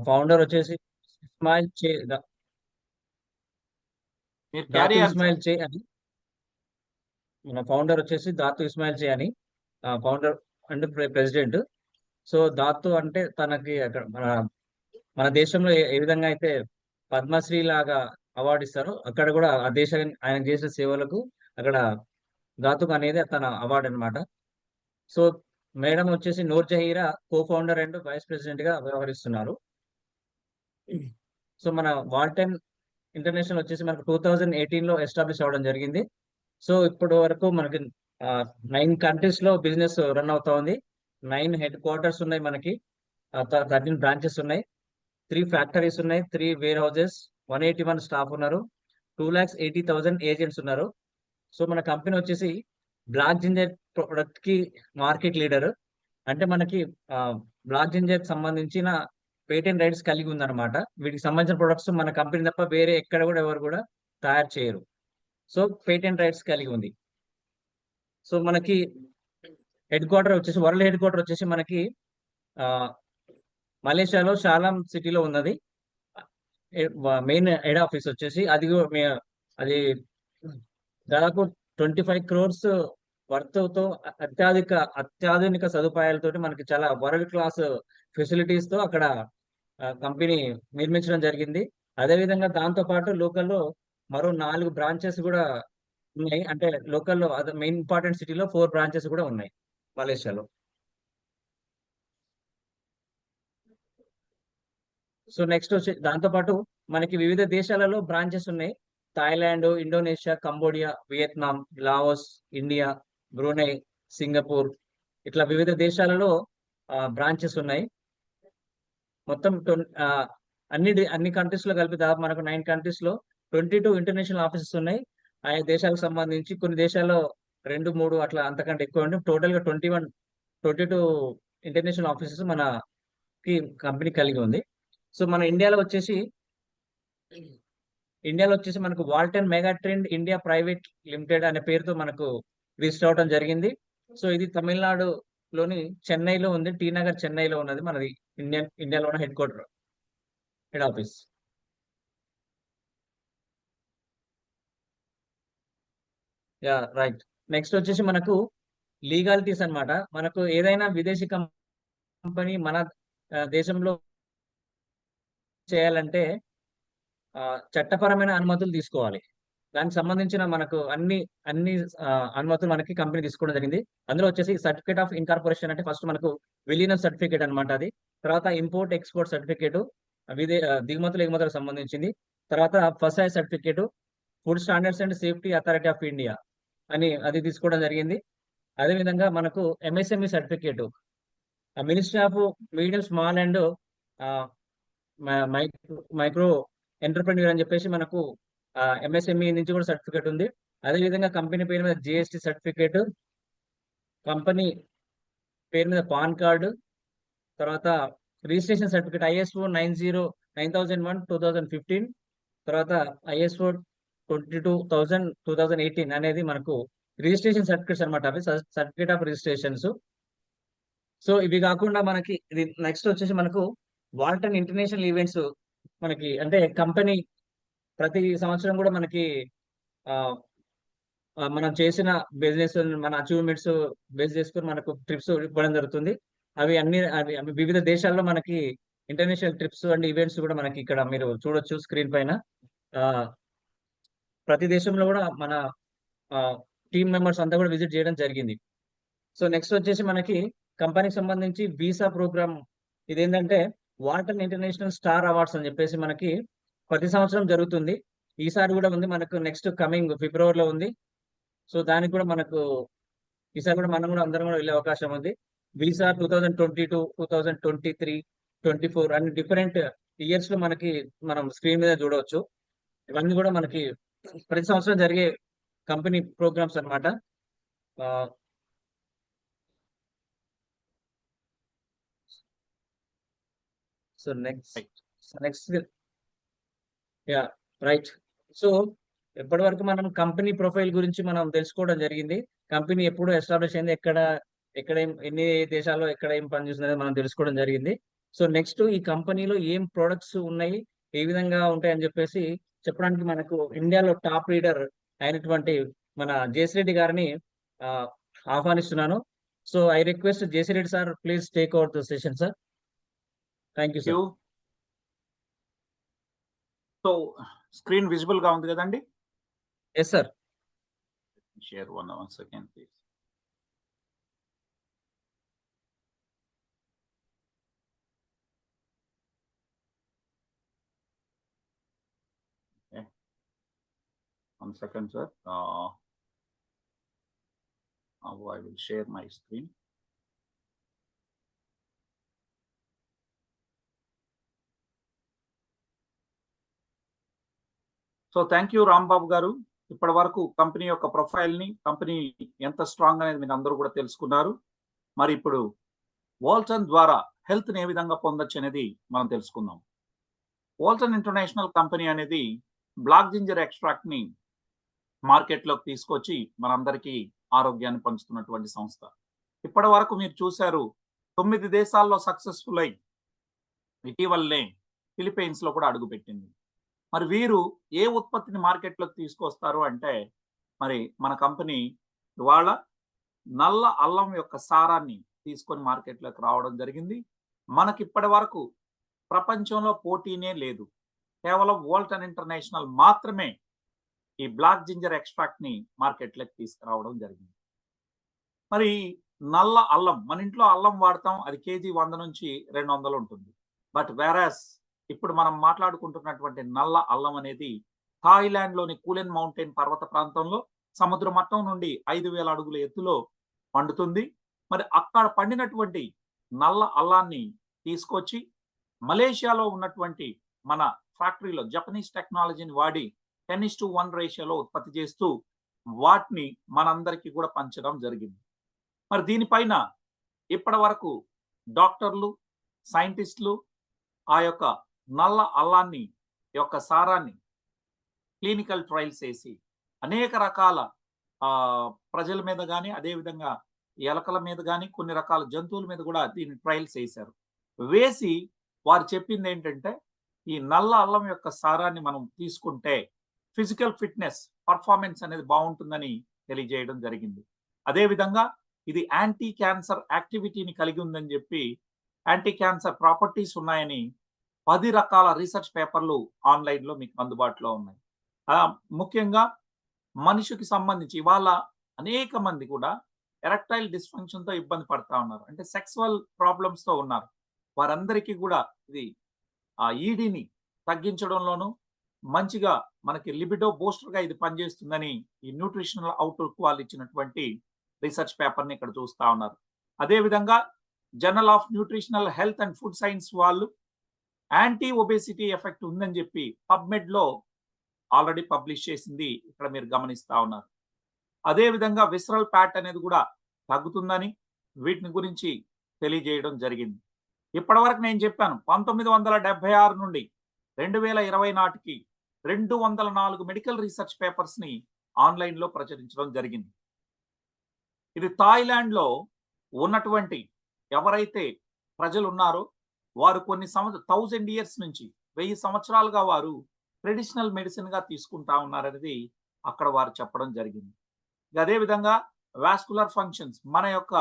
Founder వచ్చేసి ఇస్మాయిల్ చే మీరు క్యారీ దాతు చేయాలి సార్. ఇస్మాయిల్ చే అని. మన ఫౌండర్ వచ్చేసి దాతు ఇస్మాయిల్ చే అని, ఫౌండర్ అండ్ ప్రెసిడెంట్. సో దాతు అంటే తనకి అక్కడ మన దేశంలో ఏ విధంగా అయితే పద్మశ్రీ లాగా అవార్డు ఇస్తారో, అక్కడ కూడా ఆ దేశానికి ఆయన చేసిన సేవలకు అక్కడ దాతుక్ అనేది తన అవార్డు అన్నమాట. సో మేడం వచ్చేసి Noor Zaheera co founder and vice president గా వ్యవహరిస్తున్నారు. సో మన వాల్టన్ ఇంటర్నేషనల్ వచ్చేసి మనకు 2018 లో ఎస్టాబ్లిష్ అవ్వడం జరిగింది. సో ఇప్పటి వరకు మనకి 9 కంట్రీస్ లో బిజినెస్ రన్ అవుతా ఉంది. 9 హెడ్ క్వార్టర్స్ ఉన్నాయి మనకి, 13 బ్రాంచెస్ ఉన్నాయి, 3 ఫ్యాక్టరీస్ ఉన్నాయి, 3 వేర్ హౌసెస్, 181 స్టాఫ్ ఉన్నారు, 2,80,000 ఏజెంట్స్ ఉన్నారు. సో మన కంపెనీ వచ్చేసి బ్లాక్ జింజర్ ప్రొడక్ట్ కి మార్కెట్ లీడర్. అంటే మనకి బ్లాక్ జింజర్ కి సంబంధించిన పేటెంట్ రైట్స్ కలిగి ఉందన్నమాట. వీటికి సంబంధించిన ప్రొడక్ట్స్ మన కంపెనీ తప్ప వేరే ఎక్కడ కూడా ఎవరు కూడా తయారు చేయరు. సో పేటెంట్ రైట్స్ కలిగి ఉంది. సో మనకి హెడ్ క్వార్టర్ వచ్చేసి, వరల్డ్ హెడ్ క్వార్టర్ వచ్చేసి మనకి ఆ, మలేషియాలో షాలాం సిటీలో ఉన్నది. మెయిన్ హెడ్ ఆఫీస్ వచ్చేసి అది దాదాపు 25 crores వర్త్ తో అత్యాధునిక సదుపాయాలతోటి మనకి చాలా వరల్డ్ క్లాస్ ఫెసిలిటీస్ తో అక్కడ కంపెనీ నిర్మించడం జరిగింది. అదేవిధంగా దాంతో పాటు లోకల్లో మరో 4 బ్రాంచెస్ కూడా ఉన్నాయి. అంటే లోకల్లో అదే మెయిన్ ఇంపార్టెంట్ సిటీలో 4 బ్రాంచెస్ కూడా ఉన్నాయి మలేషియాలో. సో నెక్స్ట్ వచ్చి దాంతో పాటు మనకి వివిధ దేశాలలో బ్రాంచెస్ ఉన్నాయి. Thailand, Indonesia, Cambodia, Vietnam, Laos, India, Brunei, Singapore, ఇట్లా వివిధ దేశాలలో బ్రాంచెస్ ఉన్నాయి. మొత్తం అన్ని కంట్రీస్ లో కలిపి దాదాపు మనకు 9 కంట్రీస్ లో 22 ఇంటర్నేషనల్ ఆఫీసెస్ ఉన్నాయి. ఆయా దేశాలకు సంబంధించి కొన్ని దేశాల్లో 2-3 అట్లా అంతకంటే ఎక్కువ ఉంది. టోటల్ గా 22 ఇంటర్నేషనల్ ఆఫీసెస్ మన కంపెనీ కలిగి ఉంది. సో మన ఇండియాలో వచ్చేసి మనకు Walton mega trend India private limited అనే పేరుతో మనకు రిజిస్టర్ అవడం జరిగింది. సో ఇది తమిళనాడులోని చెన్నైలో ఉంది, టీ నగర్ చెన్నైలో ఉన్నది మనది ఇండియాలో ఉన్న head office. Yeah right. Next వచ్చేసి మనకు లీగాలిటీస్ అన్నమాట. మనకు ఏదైనా విదేశీ కంపెనీ మన దేశంలో చేయాలంటే చట్టపరమైన అనుమతులు తీసుకోవాలి. దానికి సంబంధించిన మనకు అన్ని అనుమతులు మనకి కంపెనీ తీసుకోవడం జరిగింది. అందులో వచ్చేసి సర్టిఫికేట్ ఆఫ్ ఇన్కార్పొరేషన్ అంటే ఫస్ట్ మనకు విలీనం సర్టిఫికేట్ అన్నమాట అది. తర్వాత ఇంపోర్ట్ ఎక్స్పోర్ట్ సర్టిఫికేట్, దిగుమతులు ఎగుమతులకు సంబంధించింది. తర్వాత FSSAI certificate, food standards and safety authority of India అని అది తీసుకోవడం జరిగింది. అదేవిధంగా మనకు MSME certificate, ministry of medium small and micro entrepreneur అని చెప్పేసి మనకు ఎంఎస్ఎంఈ నుంచి కూడా సర్టిఫికేట్ ఉంది. అదేవిధంగా కంపెనీ పేరు మీద జిఎస్టి సర్టిఫికేట్, కంపెనీ పేరు మీద పాన్ కార్డు, తర్వాత రిజిస్ట్రేషన్ సర్టిఫికేట్ ఐఎస్ఓ 9001:2015, తర్వాత ఐఎస్ఓ 22,000:2018 అనేది మనకు రిజిస్ట్రేషన్ సర్టిఫికేట్స్ అనమాట. అవి సర్టిఫికేట్ ఆఫ్ రిజిస్ట్రేషన్స్. సో ఇవి కాకుండా మనకి నెక్స్ట్ వచ్చేసి మనకు వాల్టన్ ఇంటర్నేషనల్ ఈవెంట్స్ మనకి, అంటే కంపెనీ ప్రతి సంవత్సరం కూడా మనకి మనం చేసిన బిజినెస్ మన అచీవ్మెంట్స్ బేస్ చేసుకుని మనకు ట్రిప్స్ ఇవ్వడం జరుగుతుంది. అవి వివిధ దేశాల్లో మనకి ఇంటర్నేషనల్ ట్రిప్స్ అండ్ ఈవెంట్స్ కూడా మనకి ఇక్కడ మీరు చూడొచ్చు స్క్రీన్ పైన. ప్రతి దేశంలో కూడా మన టీమ్ మెంబర్స్ అంతా కూడా విజిట్ చేయడం జరిగింది. సో నెక్స్ట్ వచ్చేసి మనకి కంపెనీకి సంబంధించి వీసా ప్రోగ్రామ్. ఇదేంటంటే వాల్టన్ ఇంటర్నేషనల్ స్టార్ అవార్డ్స్ అని చెప్పేసి మనకి ప్రతి సంవత్సరం జరుగుతుంది. ఈసారి కూడా ఉంది మనకు, నెక్స్ట్ కమింగ్ ఫిబ్రవరిలో ఉంది. సో దానికి కూడా మనకు ఈసారి కూడా మనం కూడా అందరం కూడా వెళ్ళే అవకాశం ఉంది. వీసా 2022, 2023, 24 అన్ని డిఫరెంట్ ఇయర్స్ లో మనకి మనం స్క్రీన్ మీద చూడవచ్చు. ఇవన్నీ కూడా మనకి ప్రతి సంవత్సరం జరిగే కంపెనీ ప్రోగ్రామ్స్ అన్నమాట. So next yeah right. So ఇప్పటి వరకు మనం కంపెనీ ప్రొఫైల్ గురించి మనం తెలుసుకోవడం జరిగింది. కంపెనీ ఎప్పుడు ఎస్టాబ్లిష్ అయింది, ఎక్కడ ఎక్కడ ఎన్ని దేశాల్లో ఎక్కడ ఏం పనిచేస్తుంది మనం తెలుసుకోవడం జరిగింది. సో నెక్స్ట్ ఈ కంపెనీలో ఏం ప్రొడక్ట్స్ ఉన్నాయి, ఏ విధంగా ఉంటాయని చెప్పేసి చెప్పడానికి మనకు ఇండియాలో టాప్ లీడర్ అయినటువంటి మన జేసిరెడ్డి గారిని ఆహ్వానిస్తున్నాను. So I request JC Reddy sir, please take over the session sir. Thank you sir. So screen visible గా ఉంది కదండి? Yes sir. Share one second please. One second, sir. Now I will share my screen. So thank you Rambabu గారు. ఇప్పటి వరకు company యొక్క ప్రొఫైల్ని, company ఎంత strong అనేది మీరు అందరూ కూడా తెలుసుకున్నారు. మరి ఇప్పుడు వాల్టన్ ద్వారా హెల్త్ని ఏ విధంగా పొందొచ్చు అనేది మనం తెలుసుకుందాం. వాల్టన్ ఇంటర్నేషనల్ కంపెనీ అనేది బ్లాక్ జింజర్ ఎక్స్ట్రాక్ట్ని మార్కెట్లోకి తీసుకొచ్చి మనందరికీ ఆరోగ్యాన్ని పంచుతున్నటువంటి సంస్థ. ఇప్పటి వరకు మీరు చూశారు 9 దేశాల్లో సక్సెస్ఫుల్ అయి ఇటీవలనే ఫిలిప్పైన్స్లో కూడా అడుగుపెట్టింది. మరి వీరు ఏ ఉత్పత్తిని మార్కెట్లోకి తీసుకొస్తారు అంటే, మరి మన కంపెనీ ఇవాళ నల్ల అల్లం యొక్క సారాన్ని తీసుకొని మార్కెట్లోకి రావడం జరిగింది. మనకి ఇప్పటి వరకు ప్రపంచంలో పోటీనే లేదు. కేవలం వాల్టన్ ఇంటర్నేషనల్ మాత్రమే ఈ బ్లాక్ జింజర్ ఎక్స్ట్రాక్ట్ ని మార్కెట్లోకి తీసుకురావడం జరిగింది. మరి నల్ల అల్లం, మన ఇంట్లో అల్లం వాడతాం, అది కేజీ 100 నుంచి 200 ఉంటుంది. బట్ వేరాస్ ఇప్పుడు మనం మాట్లాడుకుంటున్నటువంటి నల్ల అల్లం అనేది థాయిలాండ్ లోని కూలెన్ మౌంటైన్ పర్వత ప్రాంతంలో సముద్ర మట్టం నుండి 5000 అడుగుల ఎత్తులో పండుతుంది. మరి అక్కడ పండినటువంటి నల్ల అల్లాన్ని తీసుకొచ్చి మలేషియాలో ఉన్నటువంటి మన ఫ్యాక్టరీలో జపనీస్ టెక్నాలజీని వాడి 10:1 రేషియోలో ఉత్పత్తి చేస్తూ వాటిని మనందరికీ కూడా పంచడం జరిగింది. మరి దీనిపైన ఇప్పటి వరకు డాక్టర్లు, సైంటిస్టులు ఆ యొక్క నల్ల అల్లాన్ని యొక్క సారాన్ని క్లినికల్ ట్రయల్స్ చేసి అనేక రకాల ప్రజల మీద కానీ, అదేవిధంగా ఎలకల మీద కానీ, కొన్ని రకాల జంతువుల మీద కూడా దీన్ని ట్రయల్స్ వేశారు. వేసి వారు చెప్పింది ఏంటంటే, ఈ నల్ల అల్లం యొక్క సారాన్ని మనం తీసుకుంటే ఫిజికల్ ఫిట్నెస్, పర్ఫార్మెన్స్ అనేది బాగుంటుందని తెలియజేయడం జరిగింది. అదేవిధంగా ఇది యాంటీ క్యాన్సర్ యాక్టివిటీని కలిగి ఉందని చెప్పి, యాంటీ క్యాన్సర్ ప్రాపర్టీస్ ఉన్నాయని 10 రకాల రీసెర్చ్ పేపర్లు ఆన్లైన్లో మీకు అందుబాటులో ఉన్నాయి. ముఖ్యంగా మనిషికి సంబంధించి ఇవాళ అనేక మంది కూడా ఎరెక్టైల్ డిస్ఫంక్షన్తో ఇబ్బంది పడతా ఉన్నారు, అంటే సెక్సువల్ ప్రాబ్లమ్స్తో ఉన్నారు. వారందరికీ కూడా ఇది ఆ ఈడీని తగ్గించడంలోనూ మంచిగా మనకి లిబిడో బూస్టర్గా ఇది పనిచేస్తుందని ఈ న్యూట్రిషనల్ అవుట్లుక్ వాళ్ళు ఇచ్చినటువంటి రీసెర్చ్ పేపర్ని ఇక్కడ చూస్తూ ఉన్నారు. అదేవిధంగా journal of nutritional health and food science వాళ్ళు యాంటీ ఒబేసిటీ ఎఫెక్ట్ ఉందని చెప్పి పబ్మెడ్లో ఆల్రెడీ పబ్లిష్ చేసింది ఇక్కడ మీరు గమనిస్తూ ఉన్నారు. అదేవిధంగా విసరల్ ఫ్యాట్ అనేది కూడా తగ్గుతుందని వీటిని గురించి తెలియజేయడం జరిగింది. ఇప్పటివరకు నేను చెప్పాను 1976 నుండి 2020 నాటికి 204 మెడికల్ రీసెర్చ్ పేపర్స్ ని ఆన్లైన్ లో ప్రచురించడం జరిగింది. ఇది థాయిలాండ్ లో ఉన్నటువంటి ఎవరైతే ప్రజలు ఉన్నారో వారు కొన్ని 1000 ఇయర్స్ నుంచి 1000 సంవత్సరాలుగా వారు ట్రెడిషనల్ మెడిసిన్ గా తీసుకుంటా ఉన్నారనేది అక్కడ వారు చెప్పడం జరిగింది. అదేవిధంగా వాస్కులర్ ఫంక్షన్స్, మన యొక్క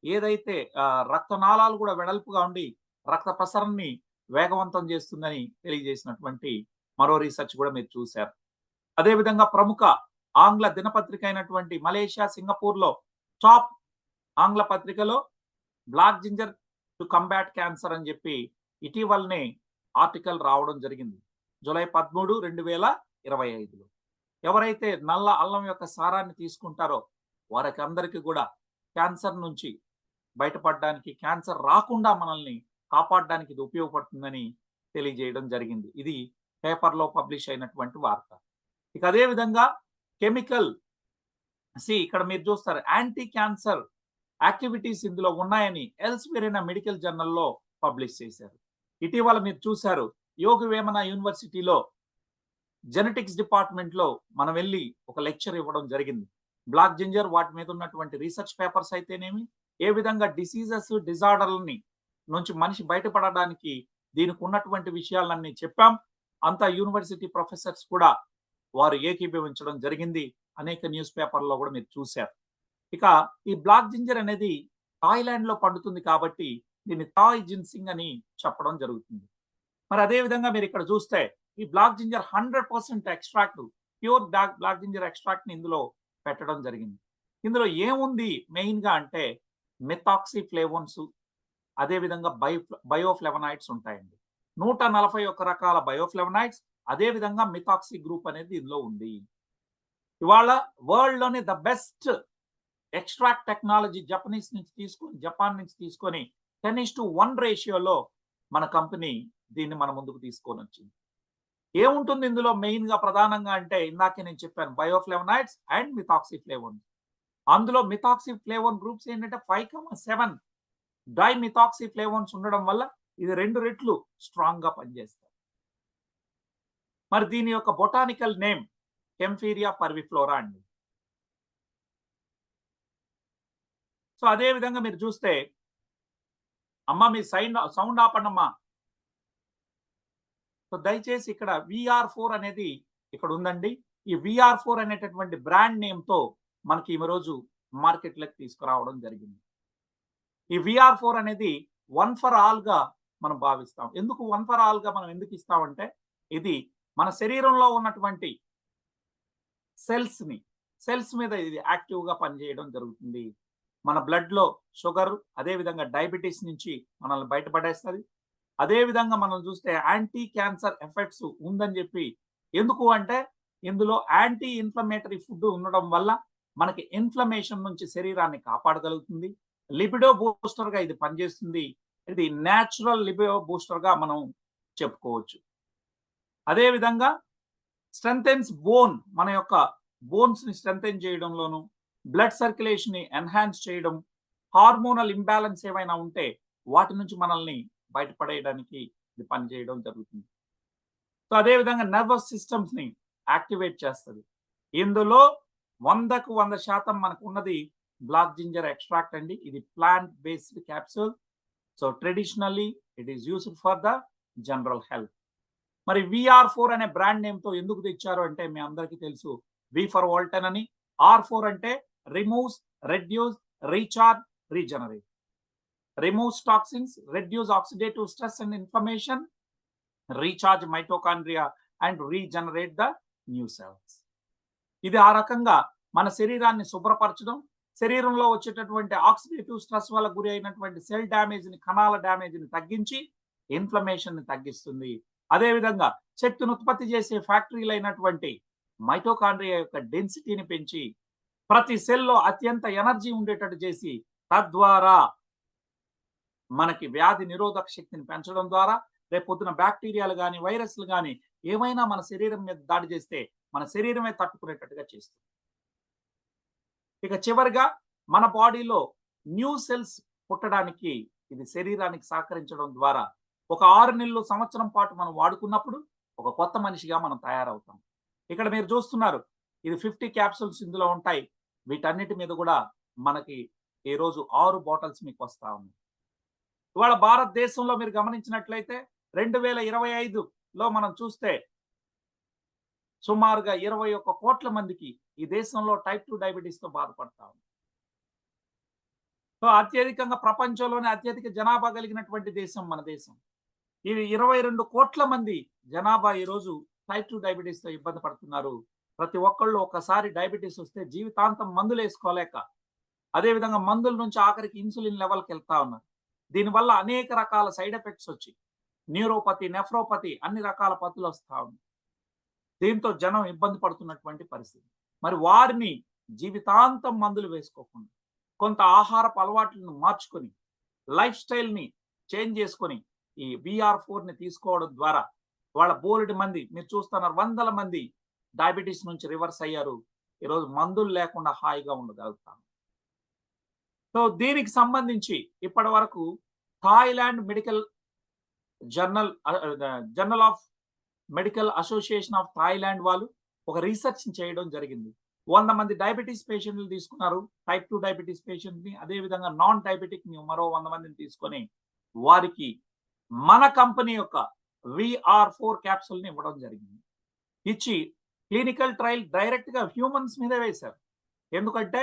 ఏదైతే రక్తనాళాలు కూడా వెడల్పుగా ఉండి రక్త ప్రసరణని వేగవంతం చేస్తుందని తెలియజేసినటువంటి మరో రీసెర్చ్ కూడా మీరు చూశారు. అదేవిధంగా ప్రముఖ ఆంగ్ల దినపత్రిక అయినటువంటి మలేషియా, సింగపూర్లో టాప్ ఆంగ్ల పత్రికలో black ginger to combat cancer అని చెప్పి ఇటీవలనే ఆర్టికల్ రావడం జరిగింది, జూలై 13, 2025లో. ఎవరైతే నల్ల అల్లం యొక్క సారాన్ని తీసుకుంటారో వారికి అందరికీ కూడా క్యాన్సర్ నుంచి బయటపడడానికి, క్యాన్సర్ రాకుండా మనల్ని కాపాడడానికి ఇది ఉపయోగపడుతుందని తెలియజేయడం జరిగింది. ఇది పేపర్లో పబ్లిష్ అయినటువంటి వార్త. ఇక అదేవిధంగా కెమికల్ ఇక్కడ మీరు చూస్తారు యాంటీ క్యాన్సర్ యాక్టివిటీస్ ఇందులో ఉన్నాయని ఎల్స్వేర్ అయిన మెడికల్ జర్నల్లో పబ్లిష్ చేశారు. ఇటీవల మీరు చూశారు యోగ వేమన యూనివర్సిటీలో జెనెటిక్స్ డిపార్ట్మెంట్లో మనం వెళ్ళి ఒక లెక్చర్ ఇవ్వడం జరిగింది. బ్లాక్ జింజర్ వాటి మీద ఉన్నటువంటి రీసెర్చ్ పేపర్స్ అయితేనేమి, ఏ విధంగా డిసీజెస్, డిజార్డర్లని నుంచి మనిషి బయటపడడానికి దీనికి ఉన్నటువంటి విషయాలన్నీ చెప్పాం. అంతా యూనివర్సిటీ ప్రొఫెసర్స్ కూడా వారు ఏకీభవించడం జరిగింది. అనేక న్యూస్ పేపర్‌లో కూడా మీరు చూశారు. ఇక ఈ బ్లాక్ జింజర్ అనేది థాయిలాండ్‌లో పండుతుంది కాబట్టి దీన్ని థాయ్ జిన్సింగ్ అని చెప్పడం జరుగుతుంది. మరి అదే విధంగా మీరు ఇక్కడ చూస్తే ఈ black ginger 100% extract pure black ginger extract ని ఇందులో పెట్టడం జరిగింది. ఇందులో ఏముంది మెయిన్ గా అంటే మెథాక్సీ ఫ్లేవోన్స్, అదే విధంగా బయోఫ్లెవనాయిడ్స్ ఉంటాయండి. 141 రకాల బయోఫ్లెవనాయిడ్స్, అదే విధంగా మిథాక్సీ గ్రూప్ అనేది ఇందులో ఉంది. ఇవాళ వరల్డ్ లోనే the best extract technology Japan నుంచి తీసుకొని 10:1 రేషియోలో మన కంపెనీ దీన్ని మన ముందుకు తీసుకొని వచ్చింది. ఏముంటుంది ఇందులో మెయిన్ గా ప్రధానంగా అంటే ఇందాకే నేను చెప్పాను బయోఫ్లెవనాయిడ్స్ అండ్ మిథాక్సీ ఫ్లేవోన్. అందులో మిథాక్సీ ఫ్లేవోన్ గ్రూప్స్ ఏంటంటే 5,7 డైమిథాక్సీ ఫ్లేవోన్స్ ఉండడం వల్ల ఇది 2 రెట్లు స్ట్రాంగ్ గా పనిచేస్తాయి. మరి దీని యొక్క బొటానికల్ నేమ్ కెంఫీరియా పర్విఫ్లోరా అండి. సో అదే విధంగా మీరు చూస్తే అమ్మా మీ సౌండ్ ఆపండమ్మా. సో దయచేసి ఇక్కడ VR4 అనేది ఇక్కడ ఉందండి. ఈ VR4 అనేటటువంటి బ్రాండ్ నేమ్ తో మనకి ఈ రోజు మార్కెట్లోకి తీసుకురావడం జరిగింది. ఈ VR4 అనేది 1 for all గా మనం భావిస్తాం. ఎందుకు 1 for all గా మనం ఎందుకు ఇస్తామంటే ఇది మన శరీరంలో ఉన్నటువంటి సెల్స్ మీద ఇది యాక్టివ్ గా పనిచేయడం జరుగుతుంది. మన బ్లడ్ లో షుగర్, అదే విధంగా డయాబెటీస్ నుంచి మనల్ని బయటపడేస్తుంది. అదే విధంగా మనం చూస్తే యాంటీ క్యాన్సర్ ఎఫెక్ట్స్ ఉందని చెప్పి, ఎందుకు అంటే ఇందులో యాంటీ ఇన్ఫ్లమేటరీ ఫుడ్ ఉండడం వల్ల మనకి ఇన్ఫ్లమేషన్ నుంచి శరీరాన్ని కాపాడగలుగుతుంది. లిబిడో బూస్టర్ గా ఇది పనిచేస్తుంది. ఇది న్యాచురల్ లిబిడో బూస్టర్ గా మనం చెప్పుకోవచ్చు. అదే విధంగా స్ట్రెంథెన్స్ బోన్, మన యొక్క బోన్స్ ని స్ట్రెంథెన్ చేయడంలోను, బ్లడ్ సర్క్యులేషన్ ని ఎన్హాన్స్ చేయడం, హార్మోనల్ ఇంబ్యాలెన్స్ ఏమైనా ఉంటే వాటి నుంచి మనల్ని బయటపడేయడానికి ఇది పనిచేయడం జరుగుతుంది. సో అదే విధంగా నర్వస్ సిస్టమ్స్ ని యాక్టివేట్ చేస్తుంది. ఇందులో 100కు 100% మనకు ఉన్నది బ్లాక్ జింజర్ ఎక్స్ట్రాక్ట్ అండి. ఇది plant based capsule. So traditionally it is used for the general health. మరి VR4 అనే బ్రాండ్ నేమ్ తో ఎందుకు తెచ్చారు అంటే మీ అందరికీ తెలుసు, V for Volten అని. R4 అంటే removes, reduce, recharge, regenerate. Removes toxins, reduce oxidative stress and inflammation, recharge mitochondria and regenerate the new cells. ఇది ఆ రకంగా మన శరీరాన్ని శుభ్రపరచడం, శరీరంలో వచ్చేటటువంటి ఆక్సిడేటివ్ స్ట్రెస్ వల్ల గురి అయినటువంటి సెల్ డ్యామేజ్ ని, కణాల డ్యామేజ్ ని తగ్గించి ఇన్ఫ్లమేషన్ ని తగ్గిస్తుంది. అదే విధంగా శక్తిని ఉత్పత్తి చేసే ఫ్యాక్టరీలు అయినటువంటి మైటోకాండ్రియా యొక్క డెన్సిటీని పెంచి ప్రతి సెల్లో అత్యంత ఎనర్జీ ఉండేటట్టు చేసి, తద్వారా మనకి వ్యాధి నిరోధక శక్తిని పెంచడం ద్వారా రేపొద్దున బ్యాక్టీరియాలు కానీ వైరస్లు కానీ ఏమైనా మన శరీరం మీద దాడి చేస్తే మన శరీరమే తట్టుకునేటట్టుగా చేస్తుంది. ఇక చివరిగా మన బాడీలో న్యూ సెల్స్ పుట్టడానికి ఇది శరీరానికి సహకరించడం ద్వారా ఒక 6 నెలలు, సంవత్సరం పాటు మనం వాడుకున్నప్పుడు ఒక కొత్త మనిషిగా మనం తయారవుతాం. ఇక్కడ మీరు చూస్తున్నారు, ఇది 50 క్యాప్సూల్స్ ఇందులో ఉంటాయి. వీటన్నిటి మీద కూడా మనకి ఈ రోజు 6 బాటిల్స్ మీకు వస్తా ఉన్నాయి. ఇవాళ భారతదేశంలో మీరు గమనించినట్లయితే 2025లో మనం చూస్తే సుమారుగా 21 కోట్ల మందికి ఈ దేశంలో టైప్ 2 డయాబెటీస్ తో బాధపడతా ఉంది. సో అత్యధికంగా ప్రపంచంలోనే అత్యధిక జనాభా కలిగినటువంటి దేశం మన దేశం. ఇది 22 కోట్ల మంది జనాభా ఈ రోజు టైప్ 2 డయాబెటీస్ తో ఇబ్బంది పడుతున్నారు. ప్రతి ఒక్కళ్ళు ఒకసారి డయాబెటీస్ వస్తే జీవితాంతం మందులు వేసుకోలేక, అదేవిధంగా మందుల నుంచి ఆఖరికి ఇన్సులిన్ లెవెల్కి వెళ్తా ఉన్నారు. దీనివల్ల అనేక రకాల సైడ్ ఎఫెక్ట్స్ వచ్చి న్యూరోపతి, నెఫ్రోపతి, అన్ని రకాల పతులు వస్తా ఉన్నాయి. దీంతో జనం ఇబ్బంది పడుతున్నటువంటి పరిస్థితి. మరి వారిని జీవితాంతం మందులు వేసుకోకుండా కొంత ఆహారపు అలవాట్లను మార్చుకొని లైఫ్ స్టైల్ని చేంజ్ చేసుకొని ఈ VR4ని తీసుకోవడం ద్వారా వాళ్ళ బోలెడు మంది మీరు చూస్తున్నారు, 100ల మంది డయాబెటీస్ నుంచి రివర్స్ అయ్యారు. ఈరోజు మందులు లేకుండా హాయిగా ఉండగలుగుతాం. సో దీనికి సంబంధించి ఇప్పటి వరకు Thailand journal of medical association of Thailand వాళ్ళు ఒక రీసెర్చ్ చేయడం జరిగింది. 100 మంది డయాబెటీస్ పేషెంట్లు తీసుకున్నారు, టైప్ 2 డయాబెటీస్ పేషెంట్ ని, అదే విధంగా నాన్ డయాబెటిక్ ని మరో 100 మందిని తీసుకొని వారికి మన కంపెనీ యొక్క VR4 క్యాప్సూల్ని ఇవ్వడం జరిగింది. ఇచ్చి క్లినికల్ ట్రయల్ డైరెక్ట్ గా హ్యూమన్స్ మీదే వేశారు. ఎందుకంటే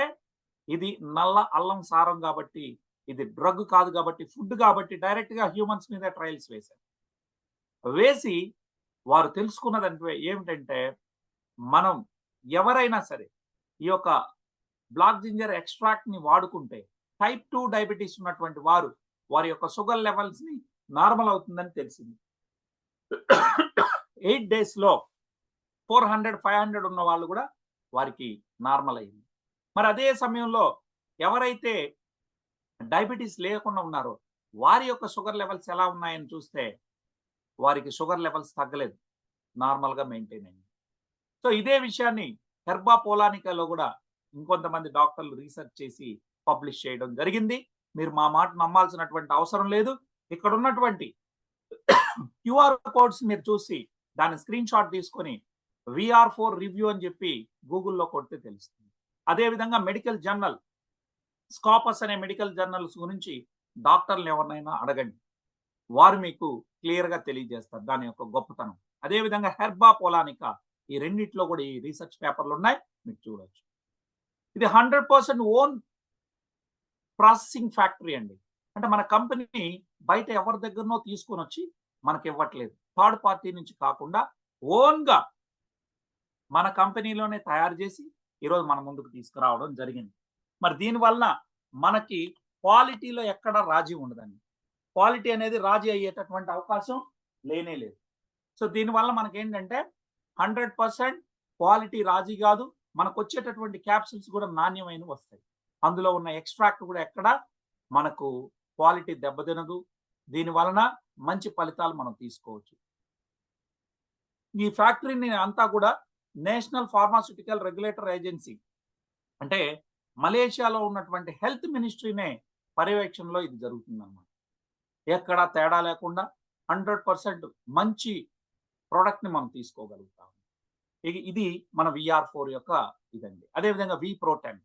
ఇది నల్ల అల్లం సారం కాబట్టి, ఇది డ్రగ్ కాదు కాబట్టి, ఫుడ్ కాబట్టి డైరెక్ట్ గా హ్యూమన్స్ మీద ట్రయల్స్ వేశారు. వేసి వారు తెలుసుకున్నదంటే ఏమిటంటే, మనం ఎవరైనా సరే ఈ యొక్క బ్లాక్ జింజర్ ఎక్స్ట్రాక్ట్ ని వాడుకుంటే టైప్ 2 డయాబెటీస్ ఉన్నటువంటి వారి యొక్క షుగర్ లెవెల్స్ ని నార్మల్ అవుతుందని తెలిసింది. 8 days లో 400, 500 ఉన్న వాళ్ళు కూడా వారికి నార్మల్ అయింది. మరి అదే సమయంలో ఎవరైతే డయాబెటీస్ లేకుండా ఉన్నారో వారి యొక్క షుగర్ లెవెల్స్ ఎలా ఉన్నాయని చూస్తే వారికి షుగర్ లెవెల్స్ తగ్గలేదు, నార్మల్ గా మెయింటైన్ అయింది. సో ఇదే విషయాన్ని హెర్బా పోలానికాలో కూడా ఇంకొంతమంది డాక్టర్లు రీసెర్చ్ చేసి పబ్లిష్ చేయడం జరిగింది. మీరు మా మాట నమ్మాల్సినటువంటి అవసరం లేదు. ఇక్కడ ఉన్నటువంటి QR కోడ్స్ మీరు చూసి దాని స్క్రీన్ షాట్ తీసుకొని VR4 రివ్యూ అని చెప్పి గూగుల్లో కొడితే తెలుస్తుంది. అదేవిధంగా మెడికల్ జర్నల్ స్కాపస్ అనే మెడికల్ జర్నల్స్ గురించి డాక్టర్లు ఎవరినైనా అడగండి, వారు మీకు క్లియర్ గా తెలియజేస్తారు దాని యొక్క గొప్పతనం. అదేవిధంగా హెర్బా పోలానికా ఈ రెండిట్లో కూడా ఈ రీసెర్చ్ పేపర్లు ఉన్నాయి, మీరు చూడొచ్చు. ఇది 100% ఓన్ ప్రాసెసింగ్ ఫ్యాక్టరీ అండి. అంటే మన కంపెనీ బయట ఎవరి దగ్గరనో తీసుకొని వచ్చి మనకి ఇవ్వట్లేదు, థర్డ్ పార్టీ నుంచి కాకుండా ఓన్ గా మన కంపెనీలోనే తయారు చేసి ఈరోజు మన ముందుకు తీసుకురావడం జరిగింది. మరి దీనివల్ల మనకి క్వాలిటీలో ఎక్కడ రాజీ ఉండదండి. క్వాలిటీ అనేది రాజీ అయ్యేటటువంటి అవకాశం లేనే లేదు. సో దీనివల్ల మనకేంటంటే 100% క్వాలిటీ రాజీ కాదు, మనకు వచ్చేటటువంటి క్యాప్సూల్స్ కూడా నాణ్యమైనవి వస్తాయి. అందులో ఉన్న ఎక్స్ట్రాక్ట్ కూడా ఎక్కడ మనకు క్వాలిటీ దెబ్బతినదు. దీని వలన మంచి ఫలితాలు మనం తీసుకోవచ్చు. ఈ ఫ్యాక్టరీని అంతా కూడా నేషనల్ ఫార్మాస్యూటికల్ రెగ్యులేటర్ ఏజెన్సీ అంటే మలేషియాలో ఉన్నటువంటి హెల్త్ మినిస్ట్రీనే పర్యవేక్షణలో ఇది జరుగుతుందన్నమాట. ఎక్కడ తేడా లేకుండా 100% మంచి ప్రోడక్ట్ ని మనం తీసుకోగలుగుతాం. ఇది మన VR4 యొక్క ఇదండి. అదేవిధంగా V-Pro10